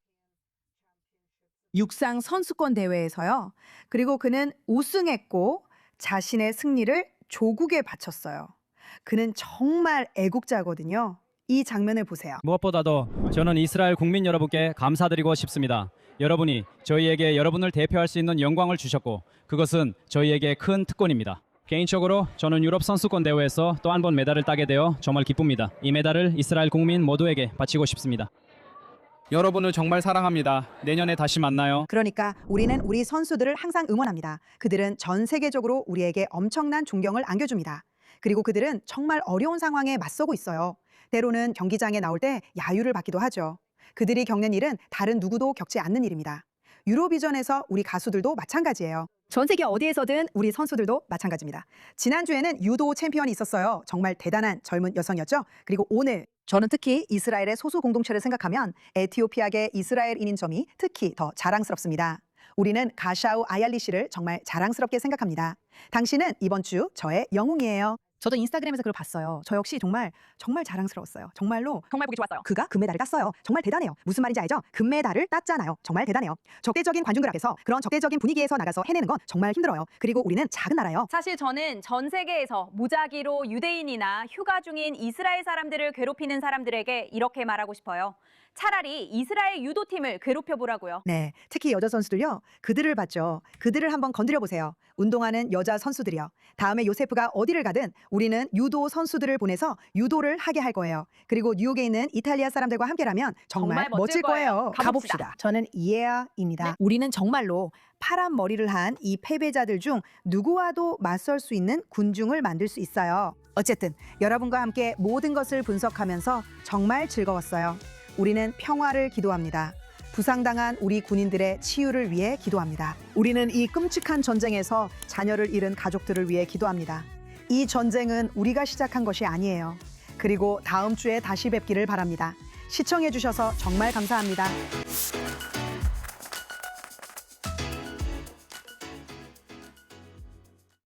육상 선수권 대회에서요. 그리고 그는 우승했고 자신의 승리를 조국에 바쳤어요. 그는 정말 애국자거든요. 이 장면을 보세요. 무엇보다도 저는 이스라엘 국민 여러분께 감사드리고 싶습니다. 여러분이 저희에게 여러분을 대표할 수 있는 영광을 주셨고 그것은 저희에게 큰 특권입니다. 개인적으로 저는 유럽 선수권 대회에서 또 한 번 메달을 따게 되어 정말 기쁩니다. 이 메달을 이스라엘 국민 모두에게 바치고 싶습니다. 여러분을 정말 사랑합니다. 내년에 다시 만나요. 그러니까 우리는 우리 선수들을 항상 응원합니다. 그들은 전 세계적으로 우리에게 엄청난 존경을 안겨줍니다. 그리고 그들은 정말 어려운 상황에 맞서고 있어요. 때로는 경기장에 나올 때 야유를 받기도 하죠. 그들이 겪는 일은 다른 누구도 겪지 않는 일입니다. 유로비전에서 우리 가수들도 마찬가지예요. 전 세계 어디에서든 우리 선수들도 마찬가지입니다. 지난주에는 유도 챔피언이 있었어요. 정말 대단한 젊은 여성이었죠. 그리고 오늘 저는 특히 이스라엘의 소수 공동체를 생각하면 에티오피아계 이스라엘인인 점이 특히 더 자랑스럽습니다. 우리는 가샤우 아얄리 씨를 정말 자랑스럽게 생각합니다. 당신은 이번 주 저의 영웅이에요. 저도 인스타그램에서 그걸 봤어요. 저 역시 정말 자랑스러웠어요. 정말로 정말 보기 좋았어요. 그가 금메달을 땄어요. 정말 대단해요. 무슨 말인지 알죠? 금메달을 땄잖아요. 정말 대단해요. 적대적인 관중들 앞에서 그런 적대적인 분위기에서 나가서 해내는 건 정말 힘들어요. 그리고 우리는 작은 나라예요. 사실 저는 전 세계에서 무작위로 유대인이나 휴가 중인 이스라엘 사람들을 괴롭히는 사람들에게 이렇게 말하고 싶어요. 차라리 이스라엘 유도팀을 괴롭혀보라고요. 네, 특히 여자 선수들요. 그들을 봤죠. 그들을 한번 건드려 보세요. 운동하는 여자 선수들이요. 다음에 요세프가 어디를 가든 우리는 유도 선수들을 보내서 유도를 하게 할 거예요. 그리고 뉴욕에 있는 이탈리아 사람들과 함께라면 정말 멋질 거예요. 가봅시다. 저는 이에아입니다. 네. 우리는 정말로 파란 머리를 한 이 패배자들 중 누구와도 맞설 수 있는 군중을 만들 수 있어요. 어쨌든 여러분과 함께 모든 것을 분석하면서 정말 즐거웠어요. 우리는 평화를 기도합니다. 부상당한 우리 군인들의 치유를 위해 기도합니다. 우리는 이 끔찍한 전쟁에서 자녀를 잃은 가족들을 위해 기도합니다. 이 전쟁은 우리가 시작한 것이 아니에요. 그리고 다음 주에 다시 뵙기를 바랍니다. 시청해 주셔서 정말 감사합니다.